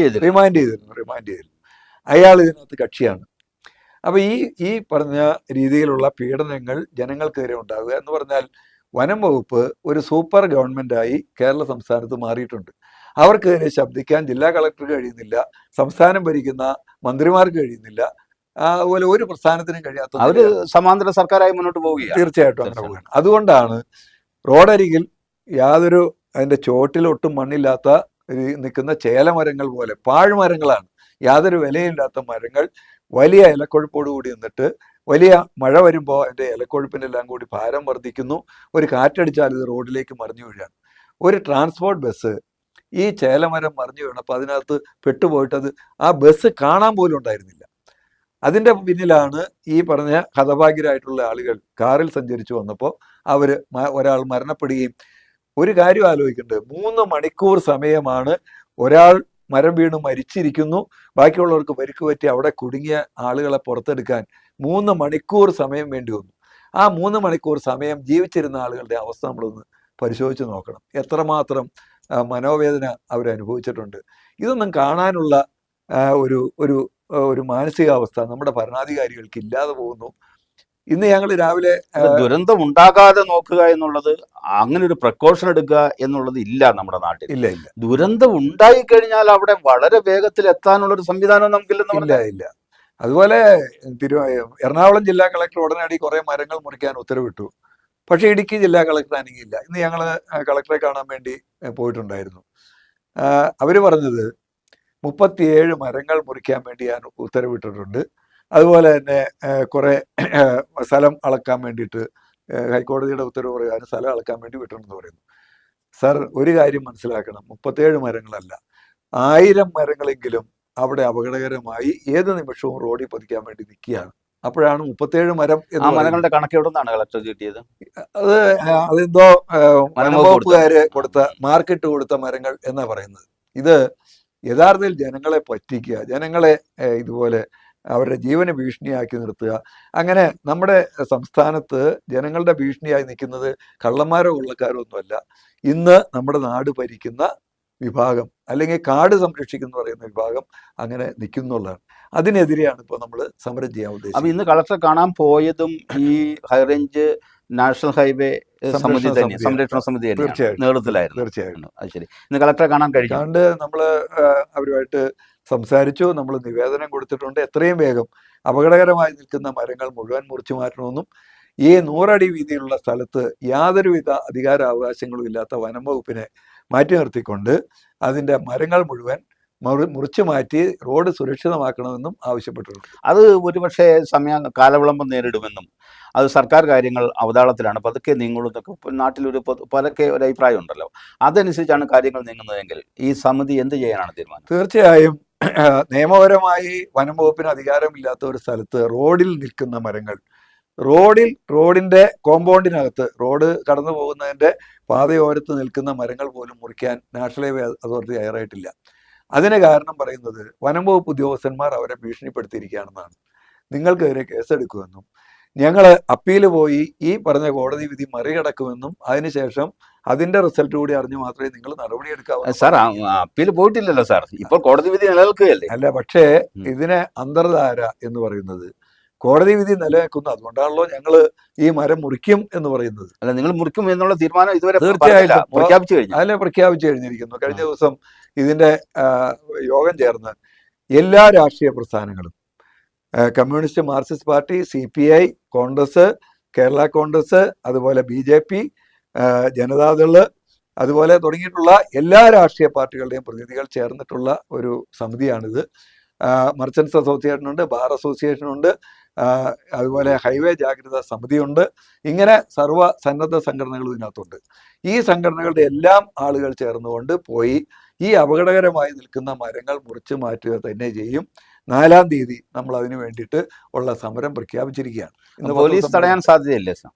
ചെയ്തിരുന്നു. അയാൾ ഇതിനകത്ത് കക്ഷിയാണ്. അപ്പൊ ഈ പറഞ്ഞ രീതിയിലുള്ള പീഡനങ്ങൾ ജനങ്ങൾക്കെതിരെ ഉണ്ടാവുക എന്ന് പറഞ്ഞാൽ വനം വകുപ്പ് ഒരു സൂപ്പർ ഗവൺമെന്റായി കേരള സംസ്ഥാനത്ത് മാറിയിട്ടുണ്ട്. അവർക്കെതിരെ ശബ്ദിക്കാൻ ജില്ലാ കളക്ടർക്ക് കഴിയുന്നില്ല, സംസ്ഥാനം ഭരിക്കുന്ന മന്ത്രിമാർക്ക് കഴിയുന്നില്ല, അതുപോലെ ഒരു പ്രസ്ഥാനത്തിനും കഴിയാത്ത അവര് സമാന്തര സർക്കാരായി മുന്നോട്ട് പോവുകയാണ്. തീർച്ചയായിട്ടും അങ്ങനെ പോവുകയാണ്. അതുകൊണ്ടാണ് റോഡരികിൽ യാതൊരു അതിന്റെ ചോട്ടിലൊട്ടും മണ്ണില്ലാത്ത നിൽക്കുന്ന ചേലമരങ്ങൾ പോലെ പാഴ്മരങ്ങളാണ്, യാതൊരു വിലയില്ലാത്ത മരങ്ങൾ വലിയ ഇലക്കൊഴുപ്പോടുകൂടി നിന്നിട്ട് വലിയ മഴ വരുമ്പോൾ അതിൻ്റെ ഇലക്കൊഴുപ്പിൻ്റെ എല്ലാം കൂടി ഭാരം വർദ്ധിക്കുന്നു. ഒരു കാറ്റടിച്ചാൽ ഇത് റോഡിലേക്ക് മറിഞ്ഞു വീഴാണ്. ഒരു ട്രാൻസ്പോർട്ട് ബസ് ഈ ചേലമരം മറിഞ്ഞു വീണപ്പോൾ അതിനകത്ത് പെട്ടുപോയിട്ടത് ആ ബസ് കാണാൻ പോലും ഉണ്ടായിരുന്നില്ല. അതിൻ്റെ പിന്നിലാണ് ഈ പറഞ്ഞ ഹതഭാഗ്യരായിട്ടുള്ള ആളുകൾ കാറിൽ സഞ്ചരിച്ചു വന്നപ്പോൾ ഒരാൾ മരണപ്പെടുകയും. ഒരു കാര്യം ആലോചിക്കേണ്ടത്, 3 മണിക്കൂർ സമയമാണ് ഒരാൾ മരം വീണ് മരിച്ചിരിക്കുന്നു, ബാക്കിയുള്ളവർക്ക് പരിക്ക് പറ്റി അവിടെ കുടുങ്ങിയ ആളുകളെ പുറത്തെടുക്കാൻ 3 മണിക്കൂർ സമയം വേണ്ടി വന്നു. ആ 3 മണിക്കൂർ സമയം ജീവിച്ചിരുന്ന ആളുകളുടെ അവസ്ഥ നമ്മളൊന്ന് പരിശോധിച്ച് നോക്കണം. എത്രമാത്രം മനോവേദന അവരനുഭവിച്ചിട്ടുണ്ട്. ഇതൊന്നും കാണാനുള്ള ഒരു മാനസികാവസ്ഥ നമ്മുടെ ഭരണാധികാരികൾക്ക് ഇല്ലാതെ പോകുന്നു. ഇന്ന് ഞങ്ങൾ രാവിലെ ദുരന്തം ഉണ്ടാകാതെ നോക്കുക എന്നുള്ളത്, അങ്ങനെ ഒരു പ്രിക്കോഷൻ എടുക്കുക എന്നുള്ളത് ഇല്ല നമ്മുടെ നാട്ടിൽ. ഇല്ല. ദുരന്തം ഉണ്ടായിക്കഴിഞ്ഞാൽ അവിടെ വളരെ വേഗത്തിൽ എത്താനുള്ള ഒരു സംവിധാനം നമുക്കില്ല. അതുപോലെ എറണാകുളം ജില്ലാ കളക്ടർ ഉടനടി കുറെ മരങ്ങൾ മുറിക്കാൻ ഉത്തരവിട്ടു. പക്ഷെ ഇടുക്കി ജില്ലാ കളക്ടർ അനങ്ങിയില്ല. ഇന്ന് ഞങ്ങൾ കളക്ടറെ കാണാൻ വേണ്ടി പോയിട്ടുണ്ടായിരുന്നു. അവര് പറഞ്ഞത് 37 മരങ്ങൾ മുറിക്കാൻ വേണ്ടി ഞാൻ ഉത്തരവിട്ടിട്ടുണ്ട്. അതുപോലെ തന്നെ കുറെ സ്ഥലം അളക്കാൻ വേണ്ടിയിട്ട് ഹൈക്കോടതിയുടെ ഉത്തരവ് പ്രകാരം സ്ഥലം അളക്കാൻ വേണ്ടി വിട്ടിട്ടുണ്ടെന്ന് പറയുന്നു. സർ, ഒരു കാര്യം മനസ്സിലാക്കണം, 37 മരങ്ങളല്ല, 1000 മരങ്ങളെങ്കിലും അവിടെ അപകടകരമായി ഏത് നിമിഷവും റോഡിൽ പതിക്കാൻ വേണ്ടി നിൽക്കുകയാണ്. അപ്പോഴാണ് 37 മരം ആ എന്ന് പറയുന്നത്. മരങ്ങളുടെ കണക്ക് എവിടെ നിന്നാണ് കളക്ടർ കിട്ടിയത്? അത് അതെന്തോ വനം വനംവകുപ്പുകാര് വകുപ്പ് കൊടുത്ത മാർക്കിട്ട് കൊടുത്ത മരങ്ങൾ എന്നാ പറയുന്നത്. ഇത് യഥാർത്ഥത്തിൽ ജനങ്ങളെ പറ്റിക്കുക, ജനങ്ങളെ ഇതുപോലെ അവരുടെ ജീവന് ഭീഷണിയാക്കി നിർത്തുക. അങ്ങനെ നമ്മുടെ സംസ്ഥാനത്ത് ജനങ്ങളുടെ ഭീഷണിയായി നിൽക്കുന്നത് കള്ളന്മാരോ കൊള്ളക്കാരോ ഒന്നുമല്ല. ഇന്ന് നമ്മുടെ നാട് ഭരിക്കുന്ന വിഭാഗം, അല്ലെങ്കിൽ കാട് സംരക്ഷിക്കുന്ന പറയുന്ന വിഭാഗം അങ്ങനെ നിൽക്കുന്നുള്ളതാണ്. അതിനെതിരെയാണ് ഇപ്പോൾ നമ്മൾ സമരം ചെയ്യാൻ അപ്പൊ ഉദ്ദേശിക്കുന്നത്. ഇന്ന് കളക്ടറെ കാണാൻ പോയതും ഈ ഹൈറേഞ്ച് നാഷണൽ ഹൈവേ സമിതി സംരക്ഷണ തന്നെ, സമിതിയാണ്. സംരക്ഷണ സമിതി തന്നെയാണ് തീർച്ചയായിട്ടും നേതൃത്വത്തിലായിരുന്നു. തീർച്ചയായിട്ടും അത് ശരി. ഇന്ന് കളക്ടറെ കാണാൻ കഴിഞ്ഞു. കണ്ട് നമ്മൾ അവരുമായിട്ട് സംസാരിച്ചു, നമ്മൾ നിവേദനം കൊടുത്തിട്ടുണ്ട്. എത്രയും വേഗം അപകടകരമായി നിൽക്കുന്ന മരങ്ങൾ മുഴുവൻ മുറിച്ചു മാറ്റണമെന്നും ഈ 100 അടി വീതിയിലുള്ള സ്ഥലത്ത് യാതൊരുവിധ അധികാരാവകാശങ്ങളും ഇല്ലാത്ത വനം വകുപ്പിനെ മാറ്റി നിർത്തിക്കൊണ്ട് അതിൻ്റെ മരങ്ങൾ മുഴുവൻ മുറിച്ചു മാറ്റി റോഡ് സുരക്ഷിതമാക്കണമെന്നും ആവശ്യപ്പെട്ടിട്ടുണ്ട്. അത് ഒരുപക്ഷെ കാലവിളംബം നേരിടുമെന്നും അത് സർക്കാർ കാര്യങ്ങൾ അവതാളത്തിലാണ്, പതുക്കെ നീങ്ങുള്ളതൊക്കെ നാട്ടിലൊരു പലക്കെ ഒരു അഭിപ്രായം ഉണ്ടല്ലോ. അതനുസരിച്ചാണ് കാര്യങ്ങൾ നീങ്ങുന്നതെങ്കിൽ ഈ സമിതി എന്ത് ചെയ്യാനാണ് തീരുമാനം? തീർച്ചയായും നിയമപരമായി വനം വകുപ്പിന് അധികാരമില്ലാത്ത ഒരു സ്ഥലത്ത് റോഡിൽ നിൽക്കുന്ന മരങ്ങൾ, റോഡിന്റെ കോമ്പൗണ്ടിനകത്ത്, റോഡ് കടന്നു പോകുന്നതിന്റെ പാതയോരത്ത് നിൽക്കുന്ന മരങ്ങൾ പോലും മുറിക്കാൻ നാഷണൽ ഹൈവേ അതോറിറ്റി തയ്യാറായിട്ടില്ല. അതിന് കാരണം പറയുന്നത് വനം വകുപ്പ് ഉദ്യോഗസ്ഥന്മാർ അവരെ ഭീഷണിപ്പെടുത്തിയിരിക്കുകയാണെന്നാണ്. നിങ്ങൾക്കെതിരെ കേസെടുക്കുമെന്നും ഞങ്ങൾ അപ്പീൽ പോയി ഈ പറഞ്ഞ കോടതി വിധി മറികടക്കുമെന്നും അതിനുശേഷം അതിന്റെ റിസൾട്ട് കൂടി അറിഞ്ഞു മാത്രമേ നിങ്ങൾ നടപടിയെടുക്കാവൂ. സാർ അപ്പീൽ പോയിട്ടില്ലല്ലോ സാർ, ഇപ്പോൾ കോടതി വിധി നിലനിൽക്കുകയല്ലേ? അല്ല, പക്ഷേ ഇതിനെ അന്തർധാര എന്ന് പറയുന്നത് കോടതി വിധി നിലനിൽക്കുന്നു. അതുകൊണ്ടാണല്ലോ ഞങ്ങൾ ഈ മരം മുറിക്കും എന്ന് പറയുന്നത്. അല്ല, നിങ്ങൾ മുറിക്കും എന്നുള്ള തീരുമാനം ഇതുവരെ തീർച്ചയായിട്ടും പ്രഖ്യാപിച്ചു കഴിഞ്ഞു. അതിനെ പ്രഖ്യാപിച്ചു കഴിഞ്ഞിരിക്കുന്നു. കഴിഞ്ഞ ദിവസം ഇതിന്റെ യോഗം ചേർന്ന് എല്ലാ രാഷ്ട്രീയ പ്രസ്ഥാനങ്ങളും, communist Marxist party, CPI, Congress, Kerala Congress, അതുപോലെ BJP, ജനതാദള്, അതുപോലെ തുടങ്ങിയിട്ടുള്ള എല്ലാ രാഷ്ട്രീയ പാർട്ടികളുടെയും പ്രതിനിധികൾ ചേർന്നിട്ടുള്ള ഒരു സമിതിയാണിത്. മർച്ചൻസ് അസോസിയേഷനുണ്ട്, ബാർ അസോസിയേഷനുണ്ട്, അതുപോലെ ഹൈവേ ജാഗ്രതാ സമിതിയുണ്ട്. ഇങ്ങനെ സർവ്വ സന്നദ്ധ സംഘടനകളും ഇതിനകത്തുണ്ട്. ഈ സംഘടനകളുടെ എല്ലാം ആളുകൾ ചേർന്നുകൊണ്ട് പോയി ഈ അപകടകരമായി നിൽക്കുന്ന മരങ്ങൾ മുറിച്ചു മാറ്റുക തന്നെ ചെയ്യും. 4-ാം തീയതി നമ്മൾ അതിനു വേണ്ടിയിട്ട് ഉള്ള സമരം പ്രഖ്യാപിച്ചിരിക്കുകയാണ്. പോലീസ് തടയാൻ സാധ്യതയില്ലേ സാർ?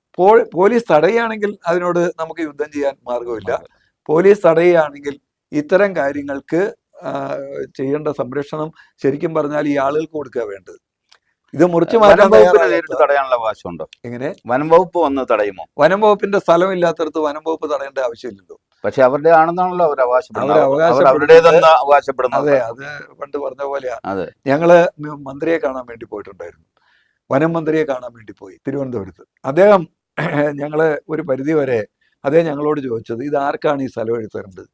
പോലീസ് തടയുകയാണെങ്കിൽ അതിനോട് നമുക്ക് യുദ്ധം ചെയ്യാൻ മാർഗമില്ല. പോലീസ് തടയുകയാണെങ്കിൽ ഇത്തരം കാര്യങ്ങൾക്ക് ചെയ്യേണ്ട സംരക്ഷണം ശരിക്കും പറഞ്ഞാൽ ഈ ആളുകൾക്ക് കൊടുക്കുക വേണ്ടത്. ഇത് മുറിച്ചു മാറ്റാൻ നേരിട്ട് തടയാനുള്ള അവകാശമുണ്ടോ? എങ്ങനെ? വനം വകുപ്പ് വന്ന് തടയുമോ? വനം വകുപ്പിന്റെ സ്ഥലമില്ലാത്തടത്ത് വനം വകുപ്പ് തടയേണ്ട ആവശ്യമില്ലല്ലോ. പക്ഷെ അവരുടെ ആണെന്നാണല്ലോ അവർ അവകാശപ്പെടുന്നത്. അതെ, അത് പണ്ട് പറഞ്ഞ പോലെയാ. ഞങ്ങള് മന്ത്രിയെ കാണാൻ വേണ്ടി പോയിട്ടുണ്ടായിരുന്നു, വനം മന്ത്രിയെ കാണാൻ വേണ്ടി പോയി തിരുവനന്തപുരത്ത്. അദ്ദേഹം ഞങ്ങള് ഒരു പരിധി വരെ അദ്ദേഹം ഞങ്ങളോട് ചോദിച്ചത്, ഇത് ആർക്കാണ് ഈ സ്ഥലം എഴുത്തരേണ്ടത്?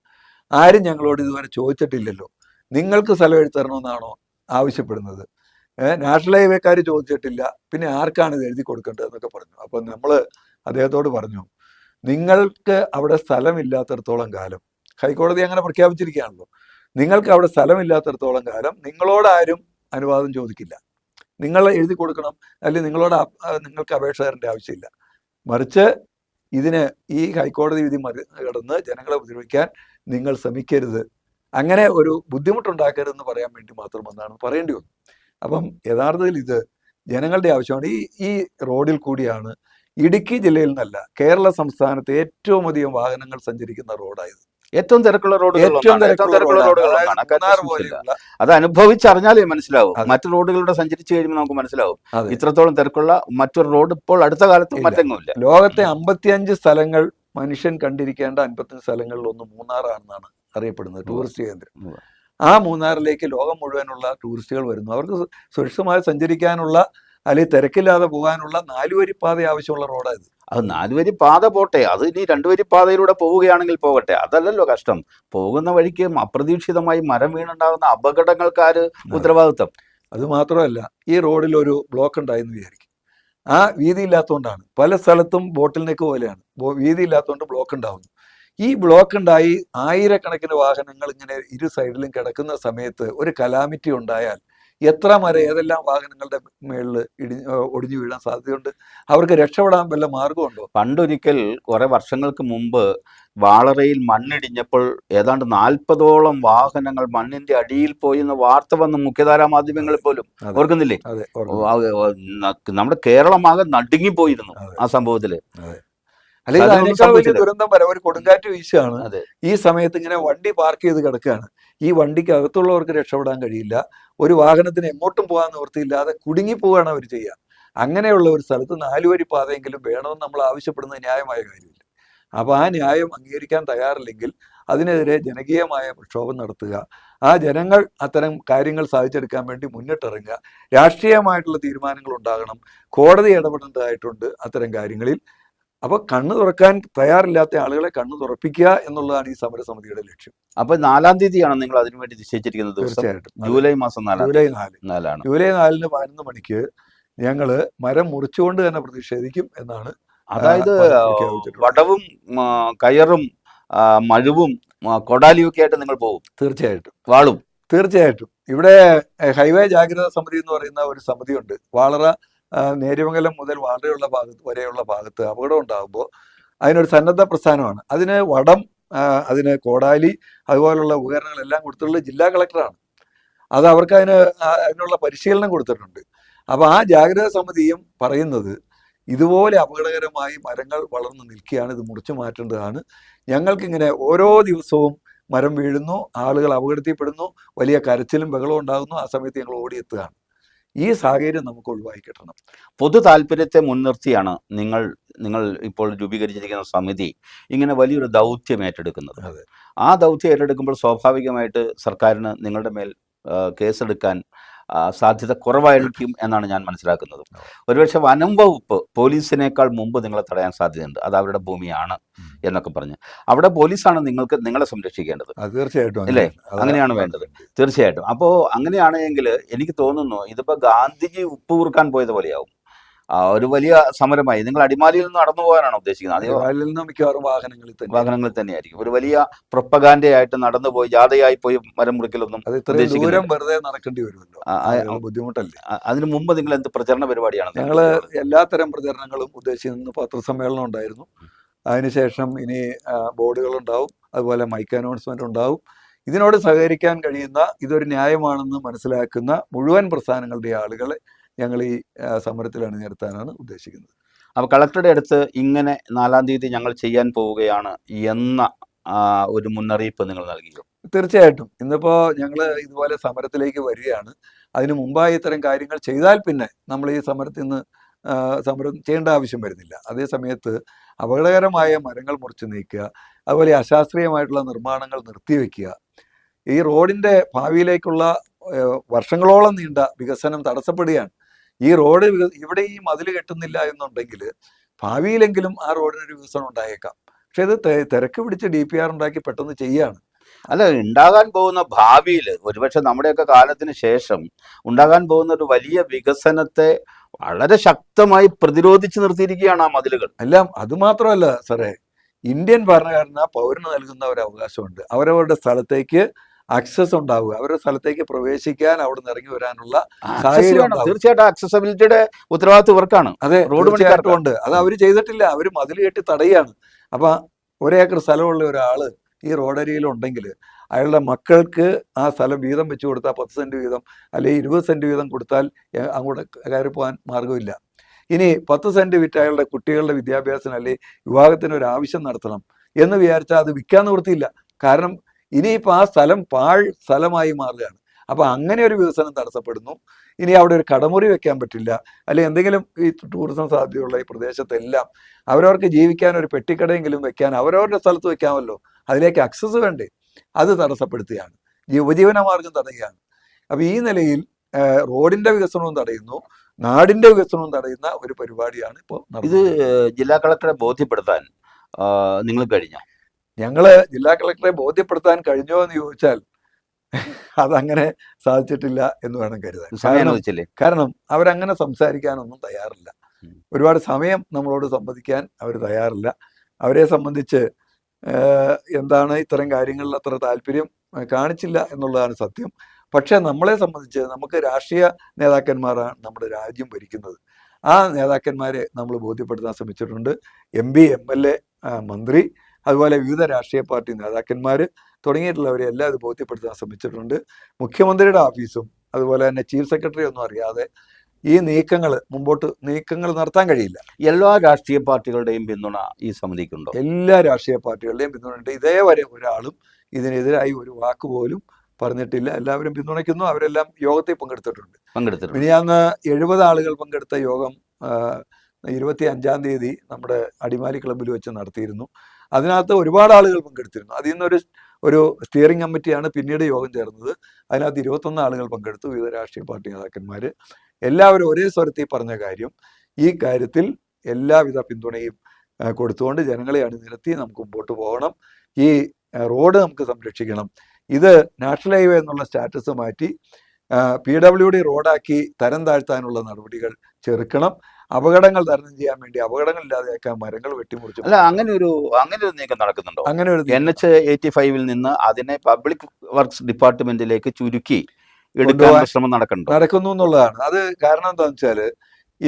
ആരും ഞങ്ങളോട് ഇതുവരെ ചോദിച്ചിട്ടില്ലല്ലോ, നിങ്ങൾക്ക് സ്ഥലം എഴുത്തരണമെന്നാണോ ആവശ്യപ്പെടുന്നത്? നാഷണൽ ഹൈവേക്കാർ ചോദിച്ചിട്ടില്ല, പിന്നെ ആർക്കാണ് ഇത് എഴുതി കൊടുക്കേണ്ടത് എന്നൊക്കെ പറഞ്ഞു. അപ്പം നമ്മൾ അദ്ദേഹത്തോട് പറഞ്ഞു, നിങ്ങൾക്ക് അവിടെ സ്ഥലമില്ലാത്തടത്തോളം കാലം, ഹൈക്കോടതി അങ്ങനെ പ്രഖ്യാപിച്ചിരിക്കുകയാണല്ലോ, നിങ്ങൾക്ക് അവിടെ സ്ഥലമില്ലാത്തടത്തോളം കാലം നിങ്ങളോട് ആരും അനുവാദം ചോദിക്കില്ല. നിങ്ങൾ എഴുതി കൊടുക്കണം, അല്ലെങ്കിൽ നിങ്ങൾക്ക് അപേക്ഷ തരേണ്ട ആവശ്യമില്ല. മറിച്ച് ഇതിന് ഈ ഹൈക്കോടതി വിധി മറികടന്ന് ജനങ്ങളെ ഉപദ്രവിക്കാൻ നിങ്ങൾ ശ്രമിക്കരുത്, അങ്ങനെ ഒരു ബുദ്ധിമുട്ടുണ്ടാക്കരുതെന്ന് പറയാൻ വേണ്ടി മാത്രം എന്നാണ് പറയേണ്ടി വന്നു. അപ്പം യഥാർത്ഥത്തിൽ ഇത് ജനങ്ങളുടെ ആവശ്യമാണ്. ഈ റോഡിൽ കൂടിയാണ് ഇടുക്കി ജില്ലയിൽ നിന്നല്ല, കേരള സംസ്ഥാനത്തെ ഏറ്റവും അധികം വാഹനങ്ങൾ സഞ്ചരിക്കുന്ന റോഡായത്. ഏറ്റവും തിരക്കുള്ള റോഡുകളാണ്. അത് അനുഭവിച്ചറിഞ്ഞാലേ മനസ്സിലാവും. മറ്റു റോഡുകളുടെ സഞ്ചരിച്ചു കഴിയുമ്പോൾ നമുക്ക് മനസ്സിലാവും ഇത്രത്തോളം തിരക്കുള്ള മറ്റൊരു റോഡ് ഇപ്പോൾ അടുത്ത കാലത്ത് മറ്റെങ്ങുമില്ല. ലോകത്തെ 55 സ്ഥലങ്ങൾ മനുഷ്യൻ കണ്ടിരിക്കേണ്ട 55 സ്ഥലങ്ങളിൽ ഒന്ന് മൂന്നാറാണെന്നാണ് അറിയപ്പെടുന്നത്, ടൂറിസ്റ്റ് കേന്ദ്രം. ആ മൂന്നാറിലേക്ക് ലോകം മുഴുവനുള്ള ടൂറിസ്റ്റുകൾ വരുന്നു. അവർക്ക് സുരക്ഷിതമായി സഞ്ചരിക്കാനുള്ള, അല്ലെങ്കിൽ തിരക്കില്ലാതെ പോകാനുള്ള 4 വരി പാത ആവശ്യമുള്ള റോഡായത്. അത് 4 വരി പാത പോട്ടെ, അത് ഇനി 2 വരി പാതയിലൂടെ പോവുകയാണെങ്കിൽ പോകട്ടെ, അതല്ലല്ലോ കഷ്ടം. പോകുന്ന വഴിക്ക് അപ്രതീക്ഷിതമായി മരം വീണുണ്ടാകുന്ന അപകടങ്ങൾക്കാര് ഉത്തരവാദിത്വം. അത് മാത്രമല്ല, ഈ റോഡിൽ ഒരു ബ്ലോക്ക് ഉണ്ടായെന്ന് വിചാരിക്കും. ആ വീതി ഇല്ലാത്തതുകൊണ്ടാണ്, പല സ്ഥലത്തും ബോട്ടിൽ നെക്ക് പോലെയാണ്, വീതി ഇല്ലാത്തതുകൊണ്ട് ബ്ലോക്ക് ഉണ്ടാവുന്നു. ഈ ബ്ലോക്ക് ഉണ്ടായി ആയിരക്കണക്കിന് വാഹനങ്ങൾ ഇങ്ങനെ ഇരു സൈഡിലും കിടക്കുന്ന സമയത്ത് ഒരു കലാമിറ്റി ഉണ്ടായാൽ എത്ര മരം ഏതെല്ലാം വാഹനങ്ങളുടെ മേളിൽ ഒടിഞ്ഞു വീഴാൻ സാധ്യതയുണ്ട്. അവർക്ക് രക്ഷപ്പെടാൻ വല്ല മാർഗമുണ്ടോ? പണ്ടൊരിക്കൽ കുറെ വർഷങ്ങൾക്ക് മുമ്പ് വാളറയിൽ മണ്ണിടിഞ്ഞപ്പോൾ ഏതാണ്ട് 40ഓളം വാഹനങ്ങൾ മണ്ണിന്റെ അടിയിൽ പോയി എന്ന വാർത്ത വന്ന മുഖ്യധാരാ മാധ്യമങ്ങളിൽ പോലും. അതെ ഓർക്കുന്നില്ലേ? അതെ ഓ, ഓർക്കുന്നു. നമ്മുടെ കേരളമാകെ നടുങ്ങിപ്പോയിരുന്നു അതെ ആ സംഭവത്തില്. അതെ അല്ലെങ്കിൽ അതിനൊന്നും അതിനേക്കാൾ വലിയ സംഭവിച്ചില്ല. ദുരന്തം വരെ ഒരു കൊടുങ്കാറ്റ് വീശുകയാണ്. അതെ. ഈ സമയത്ത് ഇങ്ങനെ വണ്ടി പാർക്ക് ചെയ്ത് കിടക്കുകയാണ്. ഈ വണ്ടിക്ക് അകത്തുള്ളവർക്ക് രക്ഷപ്പെടാൻ കഴിയില്ല. ഒരു വാഹനത്തിന് എങ്ങോട്ടും പോകാൻ നിവൃത്തിയില്ലാതെ കുടുങ്ങിപ്പോവുകയാണ് അവർ ചെയ്യുക. അങ്ങനെയുള്ള ഒരു സ്ഥലത്ത് 4 വരി പാതയെങ്കിലും വേണമെന്ന് നമ്മൾ ആവശ്യപ്പെടുന്നത് ന്യായമായ കാര്യമില്ല. അപ്പോൾ ആ ന്യായം അംഗീകരിക്കാൻ തയ്യാറില്ലെങ്കിൽ അതിനെതിരെ ജനകീയമായ പ്രക്ഷോഭം നടത്തുക. ആ ജനങ്ങൾ അത്തരം കാര്യങ്ങൾ സാധിച്ചെടുക്കാൻ വേണ്ടി മുന്നിട്ടിറങ്ങുക. രാഷ്ട്രീയമായിട്ടുള്ള തീരുമാനങ്ങൾ ഉണ്ടാകണം. കോടതി ഇടപെടേണ്ടതായിട്ടുണ്ട് അത്തരം കാര്യങ്ങളിൽ. അപ്പോൾ കണ്ണു തുറക്കാൻ തയ്യാറില്ലാത്ത ആളുകളെ കണ്ണു തുറപ്പിക്കുക എന്നുള്ളതാണ് ഈ സമരസമിതിയുടെ ലക്ഷ്യം. അപ്പൊ 4-ാം തീയതിയാണ് നിങ്ങൾ അതിനുവേണ്ടി നിശ്ചയിച്ചിരിക്കുന്ന ദിവസം? തീർച്ചയായിട്ടും ജൂലൈ മാസം 4 ജൂലൈ 4 4 ജൂലൈ 4 11 മണിക്ക് ഞങ്ങള് മരം മുറിച്ചുകൊണ്ട് തന്നെ പ്രതിഷേധിക്കും എന്നാണ് അതായത് പ്രഖ്യാപിച്ചിട്ടുള്ളത്. വടവും കയറും മഴുവും കൊടാലിയും ഒക്കെ ആയിട്ട് നിങ്ങൾ പോകും? തീർച്ചയായിട്ടും വാളും? തീർച്ചയായിട്ടും. ഇവിടെ ഹൈവേ ജാഗ്രതാ സമിതി എന്ന് പറയുന്ന ഒരു സമിതിയുണ്ട്. വാളറ നേര്യമംഗലം മുതൽ വാളറയുള്ള വരെയുള്ള ഭാഗത്ത് അപകടം ഉണ്ടാകുമ്പോൾ അതിനൊരു സന്നദ്ധ പ്രസ്ഥാനമാണ്. അതിന് വടം, അതിന് കോടാലി, അതുപോലുള്ള ഉപകരണങ്ങളെല്ലാം കൊടുത്തിട്ടുള്ളത് ജില്ലാ കളക്ടറാണ്. അത് അവർക്ക് അതിനുള്ള പരിശീലനം കൊടുത്തിട്ടുണ്ട്. അപ്പോൾ ആ ജാഗ്രതാ സമിതിയും പറയുന്നത് ഇതുപോലെ അപകടകരമായി മരങ്ങൾ വളർന്നു നിൽക്കുകയാണ്, ഇത് മുറിച്ചു മാറ്റേണ്ടതാണ്. ഞങ്ങൾക്കിങ്ങനെ ഓരോ ദിവസവും മരം വീഴുന്നു, ആളുകൾ അപകടത്തിൽപ്പെടുന്നു, വലിയ കരച്ചിലും ബഹളവും ഉണ്ടാകുന്നു. ആ സമയത്ത് ഞങ്ങൾ ഓടിയെത്തുകയാണ്. ഈ സാഹചര്യം നമുക്ക് ഒഴിവാക്കി കിട്ടണം. പൊതു താല്പര്യത്തെ മുൻനിർത്തിയാണ് നിങ്ങൾ ഇപ്പോൾ രൂപീകരിച്ചിരിക്കുന്ന സമിതി ഇങ്ങനെ വലിയൊരു ദൗത്യം ഏറ്റെടുക്കുന്നത്. അതെ. ആ ദൗത്യം ഏറ്റെടുക്കുമ്പോൾ സ്വാഭാവികമായിട്ട് സർക്കാരിന് നിങ്ങളുടെ മേൽ കേസെടുക്കാൻ സാധ്യത കുറവായിരിക്കും എന്നാണ് ഞാൻ മനസ്സിലാക്കുന്നത്. ഒരുപക്ഷെ വനം വകുപ്പ് പോലീസിനേക്കാൾ മുമ്പ് നിങ്ങളെ തടയാൻ സാധ്യതയുണ്ട്. അത് അവരുടെ ഭൂമിയാണ് എന്നൊക്കെ പറഞ്ഞ് അവിടെ പോലീസാണ് നിങ്ങളെ സംരക്ഷിക്കേണ്ടത്. തീർച്ചയായിട്ടും അല്ലേ? അങ്ങനെയാണ് വേണ്ടത്. തീർച്ചയായിട്ടും. അപ്പോൾ അങ്ങനെയാണെങ്കിൽ എനിക്ക് തോന്നുന്നു ഇതിപ്പോൾ ഗാന്ധിജി ഉപ്പ് കുറുക്കാൻ പോയത് പോലെയാവും. ഒരു വലിയ സമരമായി നിങ്ങൾ അടിമാലിയിൽ നിന്ന് നടന്നു പോകാനാണ് ഉദ്ദേശിക്കുന്നത്? അടിമാലിയിൽ നിന്ന് മിക്കവാറും വാഹനങ്ങളിൽ തന്നെയായിരിക്കും. ഒരു വലിയ പ്രൊപ്പഗാൻഡയായിട്ട് നടന്നു പോയി, ജാഥയായി പോയി മരം മുറിക്കലൊന്നും ദൂരം വെറുതെ നടക്കേണ്ടി വരുമല്ലോ, ബുദ്ധിമുട്ടല്ലേ. അതിനു മുമ്പ് നിങ്ങൾ എന്ത് പ്രചരണ പരിപാടിയാണ്? ഞങ്ങള് എല്ലാത്തരം പ്രചരണങ്ങളും ഉദ്ദേശിക്കുന്ന പത്രസമ്മേളനം ഉണ്ടായിരുന്നു. അതിനുശേഷം ഇനി ബോർഡുകൾ ഉണ്ടാവും, അതുപോലെ മൈക്ക് അനൗൺസ്മെന്റ് ഉണ്ടാവും. ഇതിനോട് സഹകരിക്കാൻ കഴിയുന്ന, ഇതൊരു ന്യായമാണെന്ന് മനസ്സിലാക്കുന്ന മുഴുവൻ പ്രസ്ഥാനങ്ങളുടെ ആളുകളെ ഞങ്ങൾ ഈ സമരത്തിൽ അണിനിരത്താനാണ് ഉദ്ദേശിക്കുന്നത്. അപ്പോൾ കളക്ടറുടെ അടുത്ത് ഇങ്ങനെ 4-ാം തീയതി ഞങ്ങൾ ചെയ്യാൻ പോവുകയാണ് എന്ന ഒരു മുന്നറിയിപ്പ് നിങ്ങൾ നൽകിയോ? തീർച്ചയായിട്ടും. ഇന്നിപ്പോൾ ഞങ്ങൾ ഇതുപോലെ സമരത്തിലേക്ക് വരികയാണ്. അതിനു മുമ്പായി ഇത്തരം കാര്യങ്ങൾ ചെയ്താൽ പിന്നെ നമ്മൾ ഈ സമരം ചെയ്യേണ്ട ആവശ്യം വരുന്നില്ല. അതേ സമയത്ത് അപകടകരമായ മരങ്ങൾ മുറിച്ചു നീക്കുക, അതുപോലെ അശാസ്ത്രീയമായിട്ടുള്ള നിർമ്മാണങ്ങൾ നിർത്തിവെക്കുക, ഈ റോഡിൻ്റെ ഭാവിയിലേക്കുള്ള വർഷങ്ങളോളം നീണ്ട വികസനം തടസ്സപ്പെടുകയാണ്. ഈ റോഡ് ഇവിടെ ഈ മതിൽ കെട്ടുന്നില്ല എന്നുണ്ടെങ്കിൽ ഭാവിയിലെങ്കിലും ആ റോഡിനൊരു വികസനം ഉണ്ടായേക്കാം. പക്ഷെ ഇത് തിരക്ക് പിടിച്ച് DPR ഉണ്ടാക്കി പെട്ടെന്ന് ചെയ്യാണ്. അല്ല, ഉണ്ടാകാൻ പോകുന്ന ഭാവിയിൽ ഒരുപക്ഷെ നമ്മുടെയൊക്കെ കാലത്തിന് ശേഷം ഉണ്ടാകാൻ പോകുന്ന ഒരു വലിയ വികസനത്തെ വളരെ ശക്തമായി പ്രതിരോധിച്ച് നിർത്തിയിരിക്കുകയാണ് ആ മതിലുകൾ എല്ലാം. അതുമാത്രമല്ല സാറേ, ഇന്ത്യൻ ഭരണഘടന പൗരന് നൽകുന്ന ഒരു അവകാശമുണ്ട്. അവരവരുടെ സ്ഥലത്തേക്ക് ആക്സസ് ഉണ്ടാവുക, അവരുടെ സ്ഥലത്തേക്ക് പ്രവേശിക്കാൻ, അവിടെ നിന്ന് ഇറങ്ങി വരാനുള്ള സാഹചര്യം. തീർച്ചയായിട്ടും ആക്സസിബിലിറ്റിയുടെ ഉത്തരവാദിത്വം ഇവർക്കാണ്. അതെ, തീർച്ചയായിട്ടും ഉണ്ട്. അത് അവർ ചെയ്തിട്ടില്ല, അവർ മതിൽ കെട്ടി തടയുകയാണ്. അപ്പൊ 1 ഏക്കർ സ്ഥലമുള്ള ഒരാള് ഈ റോഡരിയിലുണ്ടെങ്കിൽ അയാളുടെ മക്കൾക്ക് ആ സ്ഥലം വീതം വെച്ച് കൊടുത്താൽ 10 സെന്റ് വീതം അല്ലെങ്കിൽ 20 സെന്റ് വീതം കൊടുത്താൽ അങ്ങോട്ട് കയറി പോകാൻ മാർഗമില്ല. ഇനി 10 സെന്റ് വിറ്റ് അയാളുടെ കുട്ടികളുടെ വിദ്യാഭ്യാസത്തിന് അല്ലെങ്കിൽ വിവാഹത്തിന് ഒരു ആവശ്യം നടത്തണം എന്ന് വിചാരിച്ചാൽ അത് വിൽക്കാൻ നിവൃത്തിയില്ല. കാരണം ഇനിയിപ്പോൾ ആ സ്ഥലം സ്ഥലമായി മാറുകയാണ്. അപ്പോൾ അങ്ങനെ ഒരു വികസനം തടസ്സപ്പെടുന്നു. ഇനി അവിടെ ഒരു കടമുറി വെക്കാൻ പറ്റില്ല, അല്ലെങ്കിൽ എന്തെങ്കിലും ഈ ടൂറിസം സാധ്യതയുള്ള ഈ പ്രദേശത്തെല്ലാം അവരവർക്ക് ജീവിക്കാൻ ഒരു പെട്ടിക്കടയെങ്കിലും വെക്കാൻ അവരവരുടെ സ്ഥലത്ത് വെക്കാമല്ലോ, അതിലേക്ക് അക്സസ് വേണ്ടേ, അത് തടസ്സപ്പെടുത്തുകയാണ്, ഉപജീവന മാർഗം തടയുകയാണ്. അപ്പോൾ ഈ നിലയിൽ റോഡിന്റെ വികസനവും തടയുന്നു, നാടിന്റെ വികസനവും തടയുന്ന ഒരു പരിപാടിയാണ് ഇപ്പോൾ ഇത്. ജില്ലാ കളക്ടറെ ബോധ്യപ്പെടുത്താൻ നിങ്ങൾ കഴിഞ്ഞോ? ഞങ്ങള് ജില്ലാ കളക്ടറെ ബോധ്യപ്പെടുത്താൻ കഴിഞ്ഞോ എന്ന് ചോദിച്ചാൽ അതങ്ങനെ സാധിച്ചിട്ടില്ല എന്ന് വേണം കരുതാൻ. കാരണം അവരങ്ങനെ സംസാരിക്കാനൊന്നും തയ്യാറില്ല. ഒരുപാട് സമയം നമ്മളോട് സംവദിക്കാൻ അവർ തയ്യാറില്ല. അവരെ സംബന്ധിച്ച് എന്താണ് ഇത്തരം കാര്യങ്ങളിൽ അത്ര താല്പര്യം കാണിച്ചില്ല എന്നുള്ളതാണ് സത്യം. പക്ഷെ നമ്മളെ സംബന്ധിച്ച് നമുക്ക് രാഷ്ട്രീയ നേതാക്കന്മാരാണ് നമ്മുടെ രാജ്യം ഭരിക്കുന്നത്. ആ നേതാക്കന്മാരെ നമ്മൾ ബോധ്യപ്പെടുത്താൻ ശ്രമിച്ചിട്ടുണ്ട്. MP, MLA, മന്ത്രി, അതുപോലെ വിവിധ രാഷ്ട്രീയ പാർട്ടി നേതാക്കന്മാർ തുടങ്ങിയിട്ടുള്ളവരെ എല്ലാം ഇത് ബോധ്യപ്പെടുത്താൻ ശ്രമിച്ചിട്ടുണ്ട്. മുഖ്യമന്ത്രിയുടെ ഓഫീസും അതുപോലെ തന്നെ ചീഫ് സെക്രട്ടറി ഒന്നും അറിയാതെ ഈ നീക്കങ്ങൾ നടത്താൻ കഴിയില്ല. എല്ലാ രാഷ്ട്രീയ പാർട്ടികളുടെയും പിന്തുണ ഈ സമിതിക്കുണ്ടോ? എല്ലാ രാഷ്ട്രീയ പാർട്ടികളുടെയും പിന്തുണയുണ്ട്. ഇതേവരെ ഒരാളും ഇതിനെതിരായി ഒരു വാക്ക് പോലും പറഞ്ഞിട്ടില്ല. എല്ലാവരും പിന്തുണയ്ക്കുന്നു. അവരെല്ലാം യോഗത്തിൽ പങ്കെടുത്തിട്ടുണ്ട്. മിനിയാന്ന് 70 ആളുകൾ പങ്കെടുത്ത യോഗം 25-ാം തീയതി നമ്മുടെ അടിമാലി ക്ലബ്ബിൽ വെച്ച് നടത്തിയിരുന്നു. അതിനകത്ത് ഒരുപാട് ആളുകൾ പങ്കെടുത്തിരുന്നു. അതിൽ നിന്നൊരു സ്റ്റിയറിംഗ് കമ്മിറ്റിയാണ് പിന്നീട് യോഗം ചേർന്നത്. അതിനകത്ത് 21 ആളുകൾ പങ്കെടുത്തു, വിവിധ രാഷ്ട്രീയ പാർട്ടി നേതാക്കന്മാർ. എല്ലാവരും ഒരേ സ്വരത്തിൽ പറഞ്ഞ കാര്യം, ഈ കാര്യത്തിൽ എല്ലാവിധ പിന്തുണയും കൊടുത്തുകൊണ്ട് ജനങ്ങളെ അണിനിരത്തി നമുക്ക് മുമ്പോട്ട് പോകണം. ഈ റോഡ് നമുക്ക് സംരക്ഷിക്കണം. ഇത് നാഷണൽ ഹൈവേ എന്നുള്ള സ്റ്റാറ്റസ് മാറ്റി PWD റോഡാക്കി തരം താഴ്ത്താനുള്ള നടപടികൾ ചെറുക്കണം. അപകടങ്ങൾ തരണം ചെയ്യാൻ വേണ്ടി അപകടങ്ങൾ ഇല്ലാതെയാക്കാൻ മരങ്ങൾ വെട്ടിമുറിച്ചു. അല്ല, അങ്ങനെ ഒരു നീക്കം നടക്കുന്നുണ്ടോ? അങ്ങനെ ഒരു NH-85 നിന്ന് അതിനെ പബ്ലിക് വർക്ക്സ് ഡിപ്പാർട്ട്മെന്റിലേക്ക് ചുരുക്കി എടുക്കാൻ ശ്രമം നടക്കുന്നു എന്നുള്ളതാണ്. അത് കാരണം എന്താണെന്ന് വെച്ചാൽ,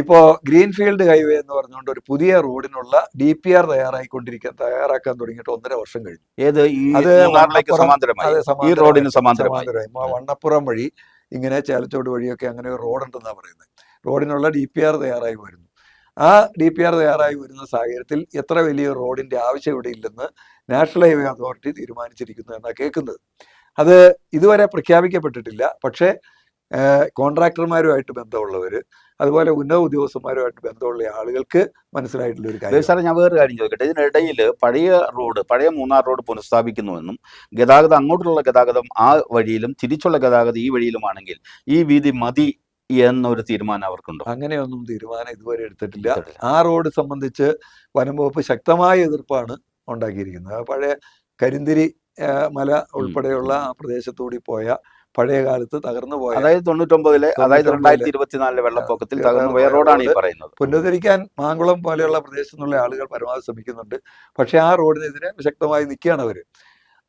ഇപ്പോ ഗ്രീൻഫീൽഡ് ഹൈവേ എന്ന് പറഞ്ഞുകൊണ്ട് ഒരു പുതിയ റോഡിനുള്ള DPR തയ്യാറാക്കാൻ തുടങ്ങിയിട്ട് 1.5 വർഷം കഴിഞ്ഞു. സമാന്തരമായി വണ്ണപ്പുറം വഴി ഇങ്ങനെ ചേലച്ചോട് വഴിയൊക്കെ അങ്ങനെ ഒരു റോഡുണ്ടെന്നാണ് പറയുന്നത്. റോഡിനുള്ള DPR തയ്യാറായി വരുന്നു. ആ DPR തയ്യാറായി വരുന്ന സാഹചര്യത്തിൽ എത്ര വലിയ റോഡിന്റെ ആവശ്യം ഇവിടെ ഇല്ലെന്ന് നാഷണൽ ഹൈവേ അതോറിറ്റി തീരുമാനിച്ചിരിക്കുന്നു എന്നാണ് കേൾക്കുന്നത്. അത് ഇതുവരെ പ്രഖ്യാപിക്കപ്പെട്ടിട്ടില്ല. പക്ഷേ കോൺട്രാക്ടർമാരുമായിട്ട് ബന്ധമുള്ളവർ, അതുപോലെ ഉന്നത ഉദ്യോഗസ്ഥന്മാരുമായിട്ട് ബന്ധമുള്ള ആളുകൾക്ക് മനസ്സിലായിട്ടുള്ള ഒരു കാര്യം. സാറേ, ഞാൻ വേറൊരു കാര്യം ചോദിക്കട്ടെ. ഇതിനിടയിൽ പഴയ മൂന്നാർ റോഡ് പുനഃസ്ഥാപിക്കുന്നുവെന്നും ഗതാഗതം, അങ്ങോട്ടുള്ള ഗതാഗതം ആ വഴിയിലും തിരിച്ചുള്ള ഗതാഗതം ഈ വഴിയിലുമാണെങ്കിൽ ഈ വീതി മതി എന്നൊരു തീരുമാനം അവർക്കുണ്ടോ? അങ്ങനെയൊന്നും തീരുമാനം ഇതുവരെ എടുത്തിട്ടില്ല. ആ റോഡ് സംബന്ധിച്ച് വനം വകുപ്പ് ശക്തമായ എതിർപ്പാണ് ഉണ്ടാക്കിയിരിക്കുന്നത്. പഴയ കരിന്തിരി മല ഉൾപ്പെടെയുള്ള ആ പ്രദേശത്തൂടി പോയ പഴയ കാലത്ത് തകർന്നു പോയ, അതായത് 99-ലെ, അതായത് 2024 വെള്ളപ്പൊക്കത്തിൽ തകർന്നു പോയ റോഡാണ് ഈ പറയുന്നത്. പുനരുദ്ധരിക്കാൻ മാങ്കുളം പോലെയുള്ള പ്രദേശത്തു നിന്നുള്ള ആളുകൾ പരമാവധി ശ്രമിക്കുന്നുണ്ട്. പക്ഷെ ആ റോഡിനെതിരെ ശക്തമായി നിൽക്കുകയാണ് അവര്.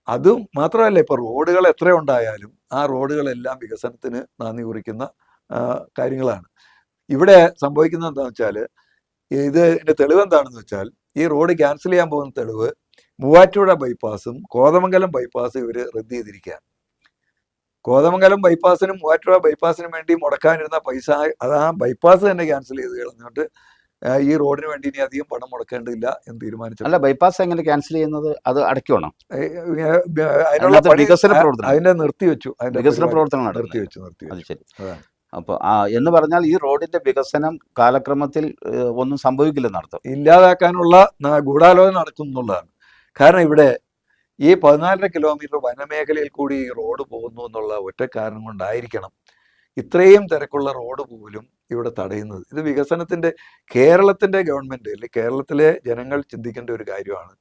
അതും മാത്രമല്ല, ഇപ്പൊ റോഡുകൾ എത്ര ഉണ്ടായാലും ആ റോഡുകളെല്ലാം വികസനത്തിന് നാന്ദി കുറിക്കുന്ന കാര്യങ്ങളാണ്. ഇവിടെ സംഭവിക്കുന്നത് എന്താണെന്ന് വെച്ചാൽ, ഇതിന്റെ തെളിവ് എന്താണെന്ന് വെച്ചാൽ, ഈ റോഡ് ക്യാൻസൽ ചെയ്യാൻ പോകുന്ന തെളിവ് മൂവാറ്റുപുഴ ബൈപ്പാസും കോതമംഗലം ബൈപ്പാസും ഇവർ റദ്ദ് ചെയ്തിരിക്കുകയാണ്. കോതമംഗലം ബൈപ്പാസിനും മൂവാറ്റുപുഴ ബൈപ്പാസിനും വേണ്ടി മുടക്കാനിരുന്ന പൈസ അത് ആ ബൈപ്പാസ് തന്നെ ക്യാൻസൽ ചെയ്ത് കളഞ്ഞിട്ട് ഈ റോഡിന് വേണ്ടി ഇനി അധികം പണം മുടക്കേണ്ടതില്ല എന്ന് തീരുമാനിച്ചു. അല്ല, ബൈപ്പാസ് എങ്ങനെ ക്യാൻസൽ ചെയ്യുന്നത്? അത് അടയ്ക്കണം. അതിന്റെ നിർത്തിവെച്ചു. വികസന പ്രവർത്തനം നിർത്തിവെച്ചു. അത് ശരി. അപ്പോൾ എന്ന് പറഞ്ഞാൽ ഈ റോഡിന്റെ വികസനം കാലക്രമത്തിൽ ഒന്നും സംഭവിക്കില്ലെന്നർത്ഥം. ഇല്ലാതാക്കാനുള്ള ഗൂഢാലോചന നടക്കുന്നുള്ളതാണ്. കാരണം ഇവിടെ ഈ 14.5 കിലോമീറ്റർ വനമേഖലയിൽ കൂടി ഈ റോഡ് പോകുന്നു എന്നുള്ള ഒറ്റ കാരണം കൊണ്ടായിരിക്കണം ഇത്രയും തിരക്കുള്ള റോഡ് പോലും ഇവിടെ തടയുന്നത്. ഇത് വികസനത്തിന്റെ, കേരളത്തിന്റെ ഗവൺമെന്റ് അല്ലെങ്കിൽ കേരളത്തിലെ ജനങ്ങൾ ചിന്തിക്കേണ്ട ഒരു കാര്യമാണ്.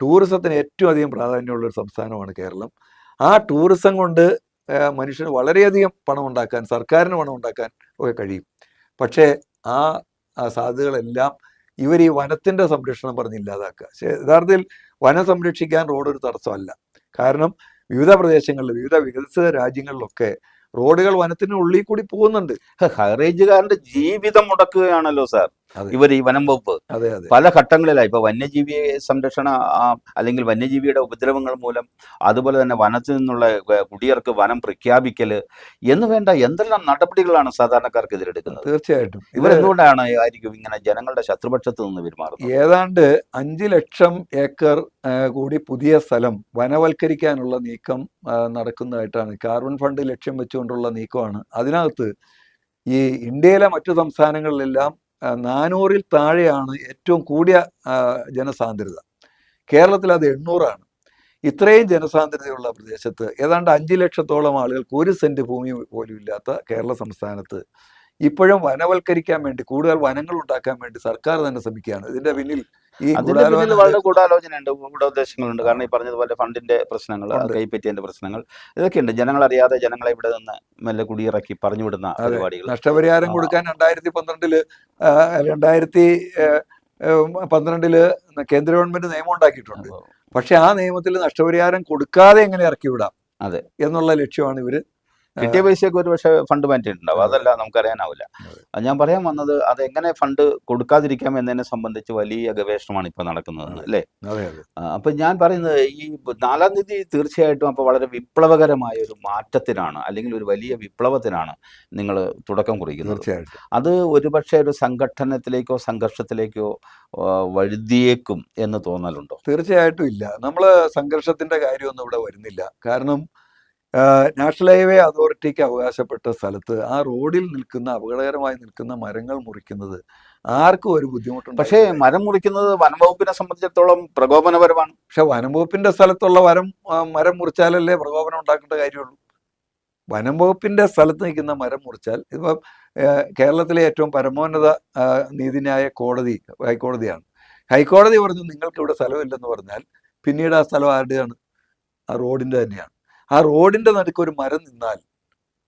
ടൂറിസത്തിന് ഏറ്റവും അധികം പ്രാധാന്യമുള്ള ഒരു സംസ്ഥാനമാണ് കേരളം. ആ ടൂറിസം കൊണ്ട് മനുഷ്യന് വളരെയധികം പണം ഉണ്ടാക്കാൻ, സർക്കാരിന് പണം ഉണ്ടാക്കാൻ ഒക്കെ കഴിയും. പക്ഷേ ആ സാധ്യതകളെല്ലാം ഇവർ ഈ വനത്തിന്റെ സംരക്ഷണം പറഞ്ഞ് ഇല്ലാതാക്കുക. യഥാർത്ഥത്തിൽ വനം സംരക്ഷിക്കാൻ റോഡ് ഒരു തടസ്സമല്ല. കാരണം വിവിധ പ്രദേശങ്ങളിൽ, വിവിധ വികസിത രാജ്യങ്ങളിലൊക്കെ റോഡുകൾ വനത്തിന് ഉള്ളിൽ കൂടി പോകുന്നുണ്ട്. ഹൈറേഞ്ചുകാരന്റെ ജീവിതം മുടക്കുകയാണല്ലോ സാർ ഇവർ ഈ വനം വകുപ്പ്. അതെ അതെ, പല ഘട്ടങ്ങളിലായി. ഇപ്പൊ വന്യജീവി സംരക്ഷണ അല്ലെങ്കിൽ വന്യജീവിയുടെ ഉപദ്രവങ്ങൾ മൂലം, അതുപോലെ തന്നെ വനത്തിൽ നിന്നുള്ള കുടിയർക്ക് വനം പ്രഖ്യാപിക്കല് എന്ന് വേണ്ട എന്തെല്ലാം നടപടികളാണ് സാധാരണക്കാർക്ക് എതിരെടുക്കുന്നത്. തീർച്ചയായിട്ടും ഇവരെന്തുകൊണ്ടാണ് ആയിരിക്കും ഇങ്ങനെ ജനങ്ങളുടെ ശത്രുപക്ഷത്ത് നിന്ന് പെരുമാറുന്നത്? ഏതാണ്ട് 5 ലക്ഷം ഏക്കർ കൂടി പുതിയ സ്ഥലം വനവൽക്കരിക്കാനുള്ള നീക്കം നടക്കുന്നതായിട്ടാണ്. കാർബൺ ഫണ്ട് ലക്ഷ്യം വെച്ചുകൊണ്ടുള്ള നീക്കമാണ്. അതിനകത്ത് ഈ ഇന്ത്യയിലെ മറ്റു സംസ്ഥാനങ്ങളിലെല്ലാം 400-ൽ താഴെയാണ് ഏറ്റവും കൂടിയ ജനസാന്ദ്രത. കേരളത്തിൽ അത് 800-ആണ്. ഇത്രയും ജനസാന്ദ്രതയുള്ള പ്രദേശത്ത് ഏതാണ്ട് 5 ലക്ഷത്തോളം ആളുകൾക്ക് 1 സെന്റ് ഭൂമി പോലും ഇല്ലാത്ത കേരള സംസ്ഥാനത്ത് ഇപ്പോഴും വനവൽക്കരിക്കാൻ വേണ്ടി, കൂടുതൽ വനങ്ങൾ ഉണ്ടാക്കാൻ വേണ്ടി സർക്കാർ തന്നെ ശ്രമിക്കുകയാണ്. ഇതിന്റെ പിന്നിൽ വളരെ ഗൂഢാലോചനയുണ്ട്, ഗൂഢോദ്ദേശങ്ങളുണ്ട്. കാരണം ഈ പറഞ്ഞതുപോലെ ഫണ്ടിന്റെ പ്രശ്നങ്ങൾ, കൈപ്പറ്റിയതിന്റെ പ്രശ്നങ്ങൾ, ഇതൊക്കെയുണ്ട്. ജനങ്ങൾ അറിയാതെ ജനങ്ങളെ ഇവിടെ നിന്ന് മെല്ലെ കുടിയിറക്കി പറഞ്ഞുവിടുന്ന പരിപാടികൾ. നഷ്ടപരിഹാരം കൊടുക്കാൻ 2012 കേന്ദ്ര ഗവൺമെന്റ് നിയമം ഉണ്ടാക്കിയിട്ടുണ്ട്. പക്ഷെ ആ നിയമത്തിൽ നഷ്ടപരിഹാരം കൊടുക്കാതെ എങ്ങനെ ഇറക്കി വിടാം അതെ. എന്നുള്ള ലക്ഷ്യമാണ് ഇവർ. കിട്ടിയ പൈസയൊക്കെ ഒരു പക്ഷേ ഫണ്ട് മാറ്റിയിട്ടുണ്ടാവും, അതെ അതല്ല നമുക്കറിയാനാവില്ല. അതെ അത് ഞാൻ പറയാൻ വന്നത്, അതെങ്ങനെ ഫണ്ട് കൊടുക്കാതിരിക്കാം എന്നതിനെ സംബന്ധിച്ച് വലിയ ഗവേഷണമാണ് ഇപ്പോൾ നടക്കുന്നതെന്ന്, അതെ അല്ലേ? അതെ അതെ അപ്പം ഞാൻ പറയുന്നത്, ഈ 4-ാം തീയതി തീർച്ചയായിട്ടും അപ്പോൾ വളരെ വിപ്ലവകരമായ ഒരു മാറ്റത്തിനാണ്, അല്ലെങ്കിൽ ഒരു വലിയ വിപ്ലവത്തിനാണ് നിങ്ങൾ തുടക്കം കുറിക്കുന്നത്. തീർച്ചയായിട്ടും. അത് ഒരുപക്ഷെ ഒരു സംഘട്ടനത്തിലേക്കോ സംഘർഷത്തിലേക്കോ വഴുതിയേക്കും എന്ന് തോന്നലുണ്ടോ? തീർച്ചയായിട്ടും ഇല്ല. നമ്മൾ സംഘർഷത്തിന്റെ കാര്യമൊന്നും ഇവിടെ വരുന്നില്ല. കാരണം നാഷണൽ ഹൈവേ അതോറിറ്റിക്ക് അവകാശപ്പെട്ട സ്ഥലത്ത് ആ റോഡിൽ നിൽക്കുന്ന അപകടകരമായി നിൽക്കുന്ന മരങ്ങൾ മുറിക്കുന്നത് ആർക്കും ഒരു പക്ഷേ ബുദ്ധിമുട്ടുണ്ടായില്ല. മരം മുറിക്കുന്നത് വനംവകുപ്പിനെ സംബന്ധിച്ചിടത്തോളം പ്രകോപനപരമാണ്. പക്ഷെ വനം വകുപ്പിന്റെ സ്ഥലത്തുള്ള മരം മുറിച്ചാലല്ലേ പ്രകോപനം ഉണ്ടാക്കേണ്ട കാര്യമുള്ളൂ. വനം വകുപ്പിന്റെ സ്ഥലത്ത് നിൽക്കുന്ന മരം മുറിച്ചാൽ, ഇപ്പം കേരളത്തിലെ ഏറ്റവും പരമോന്നത നീതിന്യായ കോടതി ഹൈക്കോടതിയാണ്. ഹൈക്കോടതി പറഞ്ഞു നിങ്ങൾക്ക് ഇവിടെ സ്ഥലമില്ലെന്ന് പറഞ്ഞാൽ പിന്നീട് ആ സ്ഥലം ആരുടെയാണ്? ആ റോഡിന്റെ തന്നെയാണ്. ആ റോഡിന്റെ നടുക്ക് ഒരു മരം നിന്നാൽ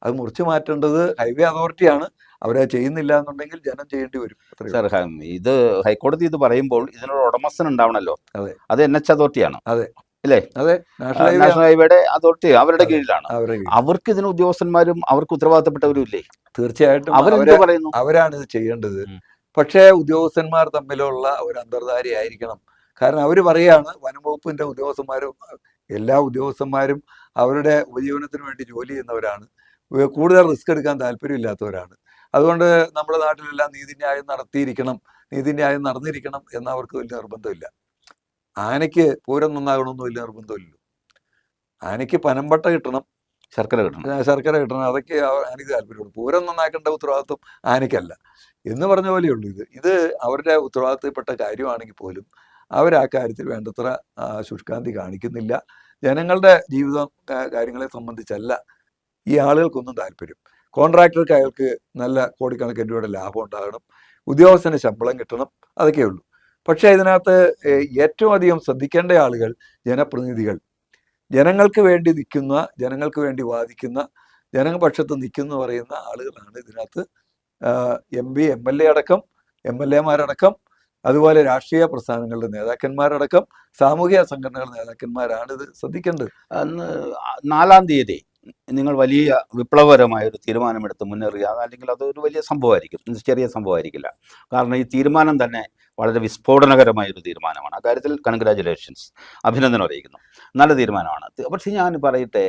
അത് മുറിച്ചു മാറ്റേണ്ടത് ഹൈവേ അതോറിറ്റിയാണ്. അവരത് ചെയ്യുന്നില്ല എന്നുണ്ടെങ്കിൽ ജനം ചെയ്യേണ്ടി വരും. അത്രയേ സാർ, ഉള്ളൂ. ഇത് ഹൈക്കോടതി ഇത് പറയുമ്പോൾ ഇതിനൊരു ഉടമസ്ഥൻ ഉണ്ടാവണല്ലോ. അതെ അത് NH അതോറിറ്റിയാണ്, അതെ അല്ലേ? അതെ നാഷണൽ ഹൈവേ നാഷണൽ ഹൈവേയുടെ അതോറിറ്റി അവരുടെ അതെ കീഴിലാണ്. അവരുടെ കീഴിൽ. അവർക്ക് ഇതിന് ഉദ്യോഗസ്ഥന്മാരും അവർക്ക് ഉത്തരവാദിത്തപ്പെട്ടവരും ഇല്ലേ? തീർച്ചയായിട്ടും അവരെന്ത് പറയുന്നു? അവരാണ് ഇത് ചെയ്യേണ്ടത്. ഉം. പക്ഷേ ഉദ്യോഗസ്ഥന്മാർ തമ്മിലുള്ള ഒരു അന്തർധാര ആയിരിക്കണം. കാരണം അവർ പറയാണ്, വനംവകുപ്പിന്റെ ഉദ്യോഗസ്ഥന്മാരും എല്ലാ ഉദ്യോഗസ്ഥന്മാരും അവരുടെ ഉപജീവനത്തിന് വേണ്ടി ജോലി ചെയ്യുന്നവരാണ്, കൂടുതൽ റിസ്ക് എടുക്കാൻ താല്പര്യമില്ലാത്തവരാണ്. അതുകൊണ്ട് നമ്മുടെ നാട്ടിലെല്ലാം നീതിന്യായം നടത്തിയിരിക്കണം, നീതിന്യായം നടന്നിരിക്കണം എന്ന് അവർക്ക് വലിയ നിർബന്ധമില്ല. ആനയ്ക്ക് പൂരം നന്നാകണമെന്ന് വലിയ നിർബന്ധമില്ലല്ലോ. ആനയ്ക്ക് പനമ്പട്ട കിട്ടണം, ശർക്കര കിട്ടണം. ശർക്കര കിട്ടണം, അതൊക്കെ ആനയ്ക്ക് താല്പര്യമുള്ളൂ. പൂരം നന്നാക്കേണ്ട ഉത്തരവാദിത്വം ആനയ്ക്കല്ല എന്ന് പറഞ്ഞ പോലെയുള്ളൂ. ഇത് അവരുടെ ഉത്തരവാദിത്തപ്പെട്ട കാര്യമാണെങ്കിൽ പോലും അവർ ആ കാര്യത്തിൽ വേണ്ടത്ര ശുഷ്കാന്തി കാണിക്കുന്നില്ല. ജനങ്ങളുടെ ജീവിതം കാര്യങ്ങളെ സംബന്ധിച്ചല്ല ഈ ആളുകൾക്കൊന്നും താല്പര്യം. കോൺട്രാക്ടർക്ക് അയാൾക്ക് നല്ല കോടിക്കണക്കിന് രൂപയുടെ ലാഭം ഉണ്ടാകണം, ഉദ്യോഗസ്ഥന് ശമ്പളം കിട്ടണം, അതൊക്കെ ഉള്ളൂ. പക്ഷേ ഇതിനകത്ത് ഏറ്റവും അധികം ശ്രദ്ധിക്കേണ്ട ആളുകൾ ജനപ്രതിനിധികൾ, ജനങ്ങൾക്ക് വേണ്ടി നിൽക്കുന്ന, ജനങ്ങൾക്ക് വേണ്ടി വാദിക്കുന്ന, ജനപക്ഷത്ത് നിൽക്കുന്ന പറയുന്ന ആളുകളാണ് ഇതിനകത്ത്. MP MLA അടക്കം, MLA മാരടക്കം, അതുപോലെ രാഷ്ട്രീയ പ്രസ്ഥാനങ്ങളുടെ നേതാക്കന്മാരടക്കം, സാമൂഹിക സംഘടനകളുടെ നേതാക്കന്മാരാണ് ഇത് ശ്രദ്ധിക്കേണ്ടത്. അന്ന് 4-ാം തീയതി നിങ്ങൾ വലിയ വിപ്ലവകരമായ ഒരു തീരുമാനമെടുത്ത് മുന്നേറുക, അല്ലെങ്കിൽ അതൊരു വലിയ സംഭവമായിരിക്കും, ചെറിയ സംഭവമായിരിക്കില്ല. കാരണം ഈ തീരുമാനം തന്നെ വളരെ വിസ്ഫോടനകരമായ ഒരു തീരുമാനമാണ്. അക്കാര്യത്തിൽ കൺഗ്രാജുലേഷൻസ്, അഭിനന്ദനം അറിയിക്കുന്നു. നല്ല തീരുമാനമാണ്. പക്ഷേ ഞാൻ പറയട്ടെ,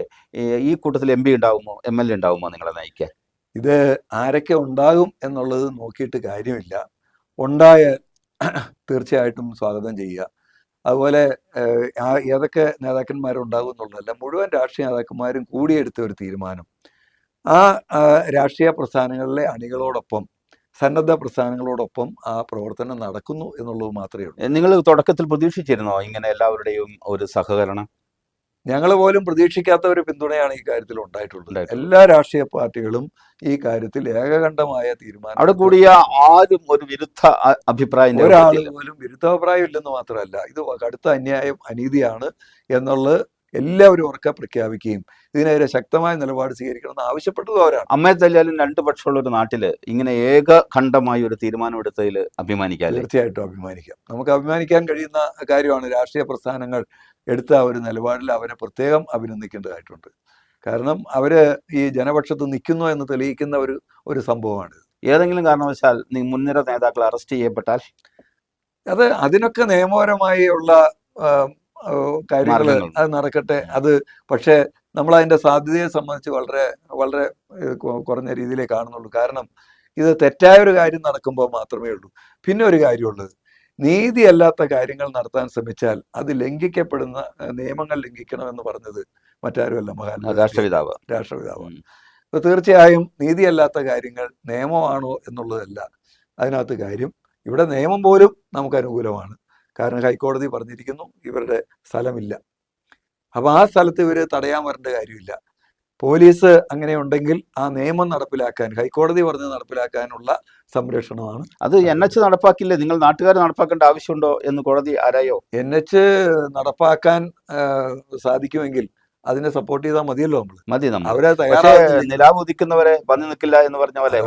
ഈ കൂട്ടത്തിൽ MP ഉണ്ടാകുമോ, MLA ഉണ്ടാകുമോ നിങ്ങളെ നയിക്കാൻ? ഇത് ആരൊക്കെ ഉണ്ടാകും എന്നുള്ളത് നോക്കിയിട്ട് കാര്യമില്ല. ഉണ്ടായാൽ തീർച്ചയായിട്ടും സ്വാഗതം ചെയ്യുക. അതുപോലെ ഏതൊക്കെ നേതാക്കന്മാരുണ്ടാകും എന്നുള്ളതല്ല, മുഴുവൻ രാഷ്ട്രീയ നേതാക്കന്മാരും കൂടിയെടുത്ത ഒരു തീരുമാനം ആ രാഷ്ട്രീയ പ്രസ്ഥാനങ്ങളിലെ അണികളോടൊപ്പം, സന്നദ്ധ പ്രസ്ഥാനങ്ങളോടൊപ്പം ആ പ്രവർത്തനം നടക്കുന്നു എന്നുള്ളത് മാത്രമേ ഉള്ളൂ. നിങ്ങൾ തുടക്കത്തിൽ പ്രതീക്ഷിച്ചിരുന്നോ ഇങ്ങനെ എല്ലാവരുടെയും ഒരു സഹകരണം? ഞങ്ങൾ പോലും പ്രതീക്ഷിക്കാത്ത ഒരു പിന്തുണയാണ് ഈ കാര്യത്തിൽ ഉണ്ടായിട്ടുള്ളത്. എല്ലാ രാഷ്ട്രീയ പാർട്ടികളും ഈ കാര്യത്തിൽ ഏകകണ്ഠമായ തീരുമാനം. അവിടെ കൂടിയ ആരും ഒരു വിരുദ്ധ അഭിപ്രായം, ഒരാൾ പോലും വിരുദ്ധാഭിപ്രായം ഇല്ലെന്ന് മാത്രമല്ല, ഇത് കടുത്ത അന്യായം, അനീതിയാണ് എന്നുള്ളത് എല്ലാവരും ഉറക്കെ പ്രഖ്യാപിക്കുകയും ഇതിനെതിരെ ശക്തമായ നിലപാട് സ്വീകരിക്കണമെന്ന് ആവശ്യപ്പെട്ടതും അവരാണ്. അമ്മയെ തല്ലിയാലും രണ്ട് പക്ഷമുള്ള ഒരു നാട്ടില് ഇങ്ങനെ ഏകകണ്ഠമായി ഒരു തീരുമാനമെടുത്തതിൽ അഭിമാനിക്കാം. തീർച്ചയായിട്ടും അഭിമാനിക്കാം. നമുക്ക് അഭിമാനിക്കാൻ കഴിയുന്ന കാര്യമാണ്. രാഷ്ട്രീയ പ്രസ്ഥാനങ്ങൾ എടുത്ത ഒരു നിലപാടിൽ അവരെ പ്രത്യേകം അഭിനന്ദിക്കേണ്ടതായിട്ടുണ്ട്. കാരണം അവര് ഈ ജനപക്ഷത്ത് നിൽക്കുന്നു എന്ന് തെളിയിക്കുന്ന ഒരു സംഭവമാണ്. ഏതെങ്കിലും കാരണവശാൽ മുൻനിര നേതാക്കൾ അറസ്റ്റ് ചെയ്യപ്പെട്ടാൽ അതിനൊക്കെ നിയമപരമായി ഉള്ള കാര്യങ്ങൾ അത് നടക്കട്ടെ. പക്ഷേ നമ്മൾ അതിന്റെ സാധ്യതയെ സംബന്ധിച്ച് വളരെ വളരെ കുറഞ്ഞ രീതിയിലേ കാണുന്നുള്ളൂ. കാരണം ഇത് തെറ്റായ ഒരു കാര്യം നടക്കുമ്പോൾ മാത്രമേ ഉള്ളൂ. പിന്നെ ഒരു കാര്യമുള്ളത്, നീതിയല്ലാത്ത കാര്യങ്ങൾ നടത്താൻ ശ്രമിച്ചാൽ അത് ലംഘിക്കപ്പെടുന്ന, നിയമങ്ങൾ ലംഘിക്കണമെന്ന് പറഞ്ഞത് മറ്റാരുമല്ല, രാഷ്ട്രപിതാവ്. അപ്പോൾ തീർച്ചയായും നീതിയല്ലാത്ത കാര്യങ്ങൾ നിയമമാണോ എന്നുള്ളതല്ല അതിനകത്ത് കാര്യം. ഇവിടെ നിയമം പോലും നമുക്ക് അനുകൂലമാണ്. കാരണം ഹൈക്കോടതി പറഞ്ഞിരിക്കുന്നു ഇവരുടെ സ്ഥലമില്ല. അപ്പോൾ ആ സ്ഥലത്ത് ഇവർ തടയാൻ വരേണ്ട കാര്യമില്ല. പോലീസ് അങ്ങനെ ഉണ്ടെങ്കിൽ ആ നിയമം നടപ്പിലാക്കാൻ, ഹൈക്കോടതി പറഞ്ഞ് നടപ്പിലാക്കാനുള്ള സംരക്ഷണമാണ്. അത് NH നടപ്പാക്കില്ലേ, നിങ്ങൾ നാട്ടുകാർ നടപ്പാക്കേണ്ട ആവശ്യമുണ്ടോ എന്ന് കോടതി ആരായോ? NH നടപ്പാക്കാൻ സാധിക്കുമെങ്കിൽ അതിനെ സപ്പോർട്ട് ചെയ്താൽ മതിയല്ലോ. അവരെ നിലാവ് ഉദിക്കുന്നവരെ വന്നു നിൽക്കില്ല എന്ന് പറഞ്ഞ പോലെ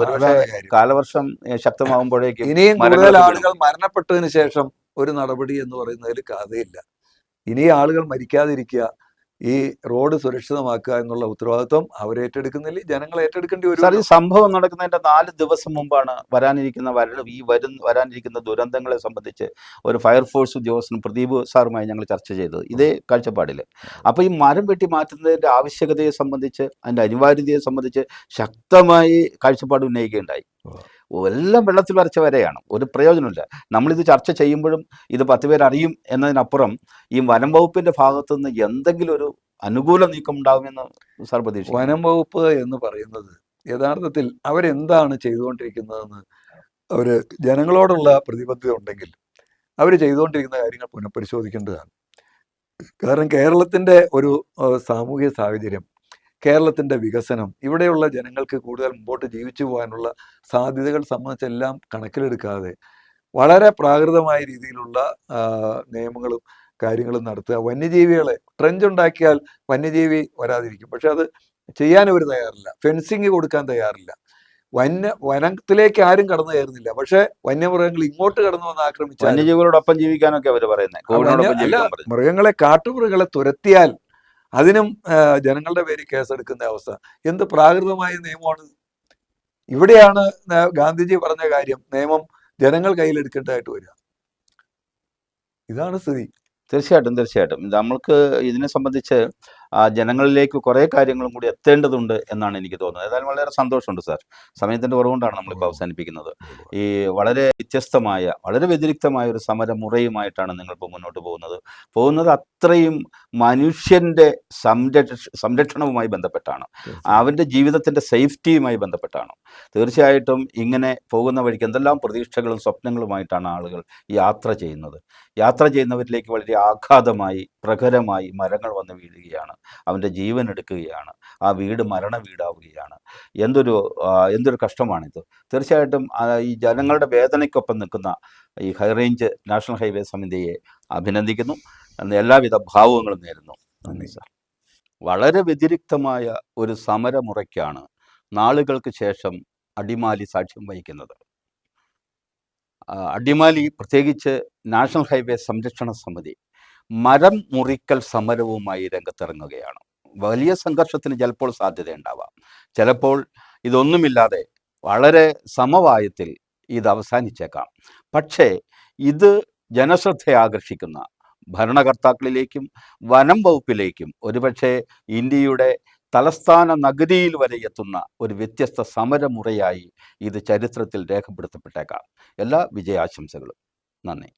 കാലവർഷം ശക്തമാകുമ്പോഴേക്കും ഇനിയും കൂടുതൽ ആളുകൾ മരണപ്പെട്ടതിന് ശേഷം ഒരു നടപടി എന്ന് പറയുന്നതിൽ കഥയില്ല. ഇനി ആളുകൾ മരിക്കാതിരിക്കുക, ഈ റോഡ് സുരക്ഷിതമാക്കുക എന്നുള്ള ഉത്തരവാദിത്വം അവരേറ്റെടുക്കുന്നില്ല, ജനങ്ങൾ ഏറ്റെടുക്കേണ്ടി സാർ, ഈ വരുമല്ലോ. സംഭവം നടക്കുന്നതിന്റെ 4 ദിവസം മുമ്പാണ് വരാനിരിക്കുന്ന ദുരന്തങ്ങളെ സംബന്ധിച്ച് ഒരു ഫയർഫോഴ്സ് ഉദ്യോഗസ്ഥൻ പ്രദീപ് സാറുമായി ഞങ്ങൾ ചർച്ച ചെയ്തത് ഇതേ കാഴ്ചപ്പാടിൽ. അപ്പോൾ ഈ മരം വെട്ടി മാറ്റുന്നതിന്റെ ആവശ്യകതയെ സംബന്ധിച്ച്, അതിന്റെ അനിവാര്യതയെ സംബന്ധിച്ച് ശക്തമായി കാഴ്ചപ്പാട് ഉന്നയിക്കുകയുണ്ടായി. എല്ലാം വെള്ളത്തിൽ വരച്ച വരെയാണ്, ഒരു പ്രയോജനമില്ല. നമ്മളിത് ചർച്ച ചെയ്യുമ്പോഴും ഇത് 10 പേരറിയും എന്നതിനപ്പുറം ഈ വനം വകുപ്പിന്റെ ഭാഗത്തു നിന്ന് എന്തെങ്കിലും ഒരു അനുകൂല നീക്കം ഉണ്ടാകുമെന്ന് സാർ പ്രതീക്ഷിക്കുന്നു. വനം വകുപ്പ് എന്ന് പറയുന്നത് യഥാർത്ഥത്തിൽ അവരെന്താണ് ചെയ്തുകൊണ്ടിരിക്കുന്നതെന്ന് അവർ ജനങ്ങളോടുള്ള പ്രതിബദ്ധത ഉണ്ടെങ്കിൽ അവർ ചെയ്തുകൊണ്ടിരിക്കുന്ന കാര്യങ്ങൾ പുനഃപരിശോധിക്കേണ്ടതാണ്. കാരണം കേരളത്തിൻ്റെ ഒരു സാമൂഹിക സാഹചര്യം, കേരളത്തിൻ്റെ വികസനം, ഇവിടെയുള്ള ജനങ്ങൾക്ക് കൂടുതൽ മുമ്പോട്ട് ജീവിച്ചു പോകാനുള്ള സാധ്യതകൾ സംബന്ധിച്ചെല്ലാം കണക്കിലെടുക്കാതെ വളരെ പ്രാകൃതമായ രീതിയിലുള്ള നിയമങ്ങളും കാര്യങ്ങളും നടത്തുക. വന്യജീവികളെ ട്രെഞ്ച് ഉണ്ടാക്കിയാൽ വന്യജീവി വരാതിരിക്കും, പക്ഷെ അത് ചെയ്യാൻ അവർ തയ്യാറില്ല. ഫെൻസിങ് കൊടുക്കാൻ തയ്യാറില്ല. വനത്തിലേക്ക് ആരും കടന്നു കയറുന്നില്ല, പക്ഷെ വന്യമൃഗങ്ങൾ ഇങ്ങോട്ട് കടന്നു വന്ന് ആക്രമിച്ചാൽ വന്യജീവികളോടൊപ്പം ജീവിക്കാനൊക്കെ അവർ പറയുന്നത്. മൃഗങ്ങളെ, കാട്ടുമൃഗങ്ങളെ തുരത്തിയാൽ അതിനും ജനങ്ങളുടെ പേരിൽ കേസെടുക്കുന്ന അവസ്ഥ. എന്ത് പ്രാകൃതമായ നിയമമാണ്! ഇവിടെയാണ് ഗാന്ധിജി പറഞ്ഞ കാര്യം, നിയമം ജനങ്ങൾ കയ്യിലെടുക്കേണ്ടതായിട്ട് വരിക. ഇതാണ് സ്ഥിതി. തീർച്ചയായിട്ടും നമ്മൾക്ക് ഇതിനെ സംബന്ധിച്ച് ജനങ്ങളിലേക്ക് കുറേ കാര്യങ്ങളും കൂടി എത്തേണ്ടതുണ്ട് എന്നാണ് എനിക്ക് തോന്നുന്നത്. ഏതായാലും വളരെ സന്തോഷമുണ്ട് സാർ. സമയത്തിൻ്റെ കുറവുകൊണ്ടാണ് നമ്മളിപ്പോൾ അവസാനിപ്പിക്കുന്നത്. ഈ വളരെ വ്യത്യസ്തമായ, വളരെ വ്യതിരിക്തമായ ഒരു സമരമുറയുമായിട്ടാണ് നിങ്ങളിപ്പോൾ മുന്നോട്ട് പോകുന്നത് അത്രയും മനുഷ്യൻ്റെ സംരക്ഷണവുമായി ബന്ധപ്പെട്ടാണ്, അവൻ്റെ ജീവിതത്തിൻ്റെ സേഫ്റ്റിയുമായി ബന്ധപ്പെട്ടാണ്. തീർച്ചയായിട്ടും ഇങ്ങനെ പോകുന്ന വഴിക്ക് എന്തെല്ലാം പ്രതീക്ഷകളും സ്വപ്നങ്ങളുമായിട്ടാണ് ആളുകൾ യാത്ര ചെയ്യുന്നത്. യാത്ര ചെയ്യുന്നവരിലേക്ക് വളരെ ആഘാതമായി, പ്രഖരമായി മരങ്ങൾ വന്ന് വീഴുകയാണ്, അവൻ്റെ ജീവൻ എടുക്കുകയാണ്, ആ വീട് മരണ വീടാവുകയാണ്. എന്തൊരു കഷ്ടമാണിത്. തീർച്ചയായിട്ടും ഈ ജനങ്ങളുടെ വേദനയ്ക്കൊപ്പം നിൽക്കുന്ന ഈ ഹൈറേഞ്ച് നാഷണൽ ഹൈവേ സമിതിയെ അഭിനന്ദിക്കുന്നു. എല്ലാവിധ ഭാവുകങ്ങളും നേരുന്നു. നന്ദി സാർ. വളരെ വ്യതിരിക്തമായ ഒരു സമരമുറയ്ക്കാണ് നാളുകൾക്ക് ശേഷം അടിമാലി സാക്ഷ്യം വഹിക്കുന്നത്. അടിമാലി, പ്രത്യേകിച്ച് നാഷണൽ ഹൈവേ സംരക്ഷണ സമിതി മരം മുറിക്കൽ സമരവുമായി രംഗത്തിറങ്ങുകയാണ്. വലിയ സംഘർഷത്തിന് ചിലപ്പോൾ സാധ്യതയുണ്ടാവാം, ചിലപ്പോൾ ഇതൊന്നുമില്ലാതെ വളരെ സമവായത്തിൽ ഇത് അവസാനിച്ചേക്കാം. പക്ഷേ ഇത് ജനശ്രദ്ധ ആകർഷിക്കുന്ന ഭരണകർത്താക്കളിലേക്കും വനം വകുപ്പിലേക്കും ഒരുപക്ഷെ ഇന്ത്യയുടെ തലസ്ഥാന നഗരിയിൽ വരെ എത്തുന്ന ഒരു വ്യത്യസ്ത സമരമുറയായി ഇത് ചരിത്രത്തിൽ രേഖപ്പെടുത്തപ്പെട്ടേക്കാം. എല്ലാ വിജയാശംസകളും. നന്ദി.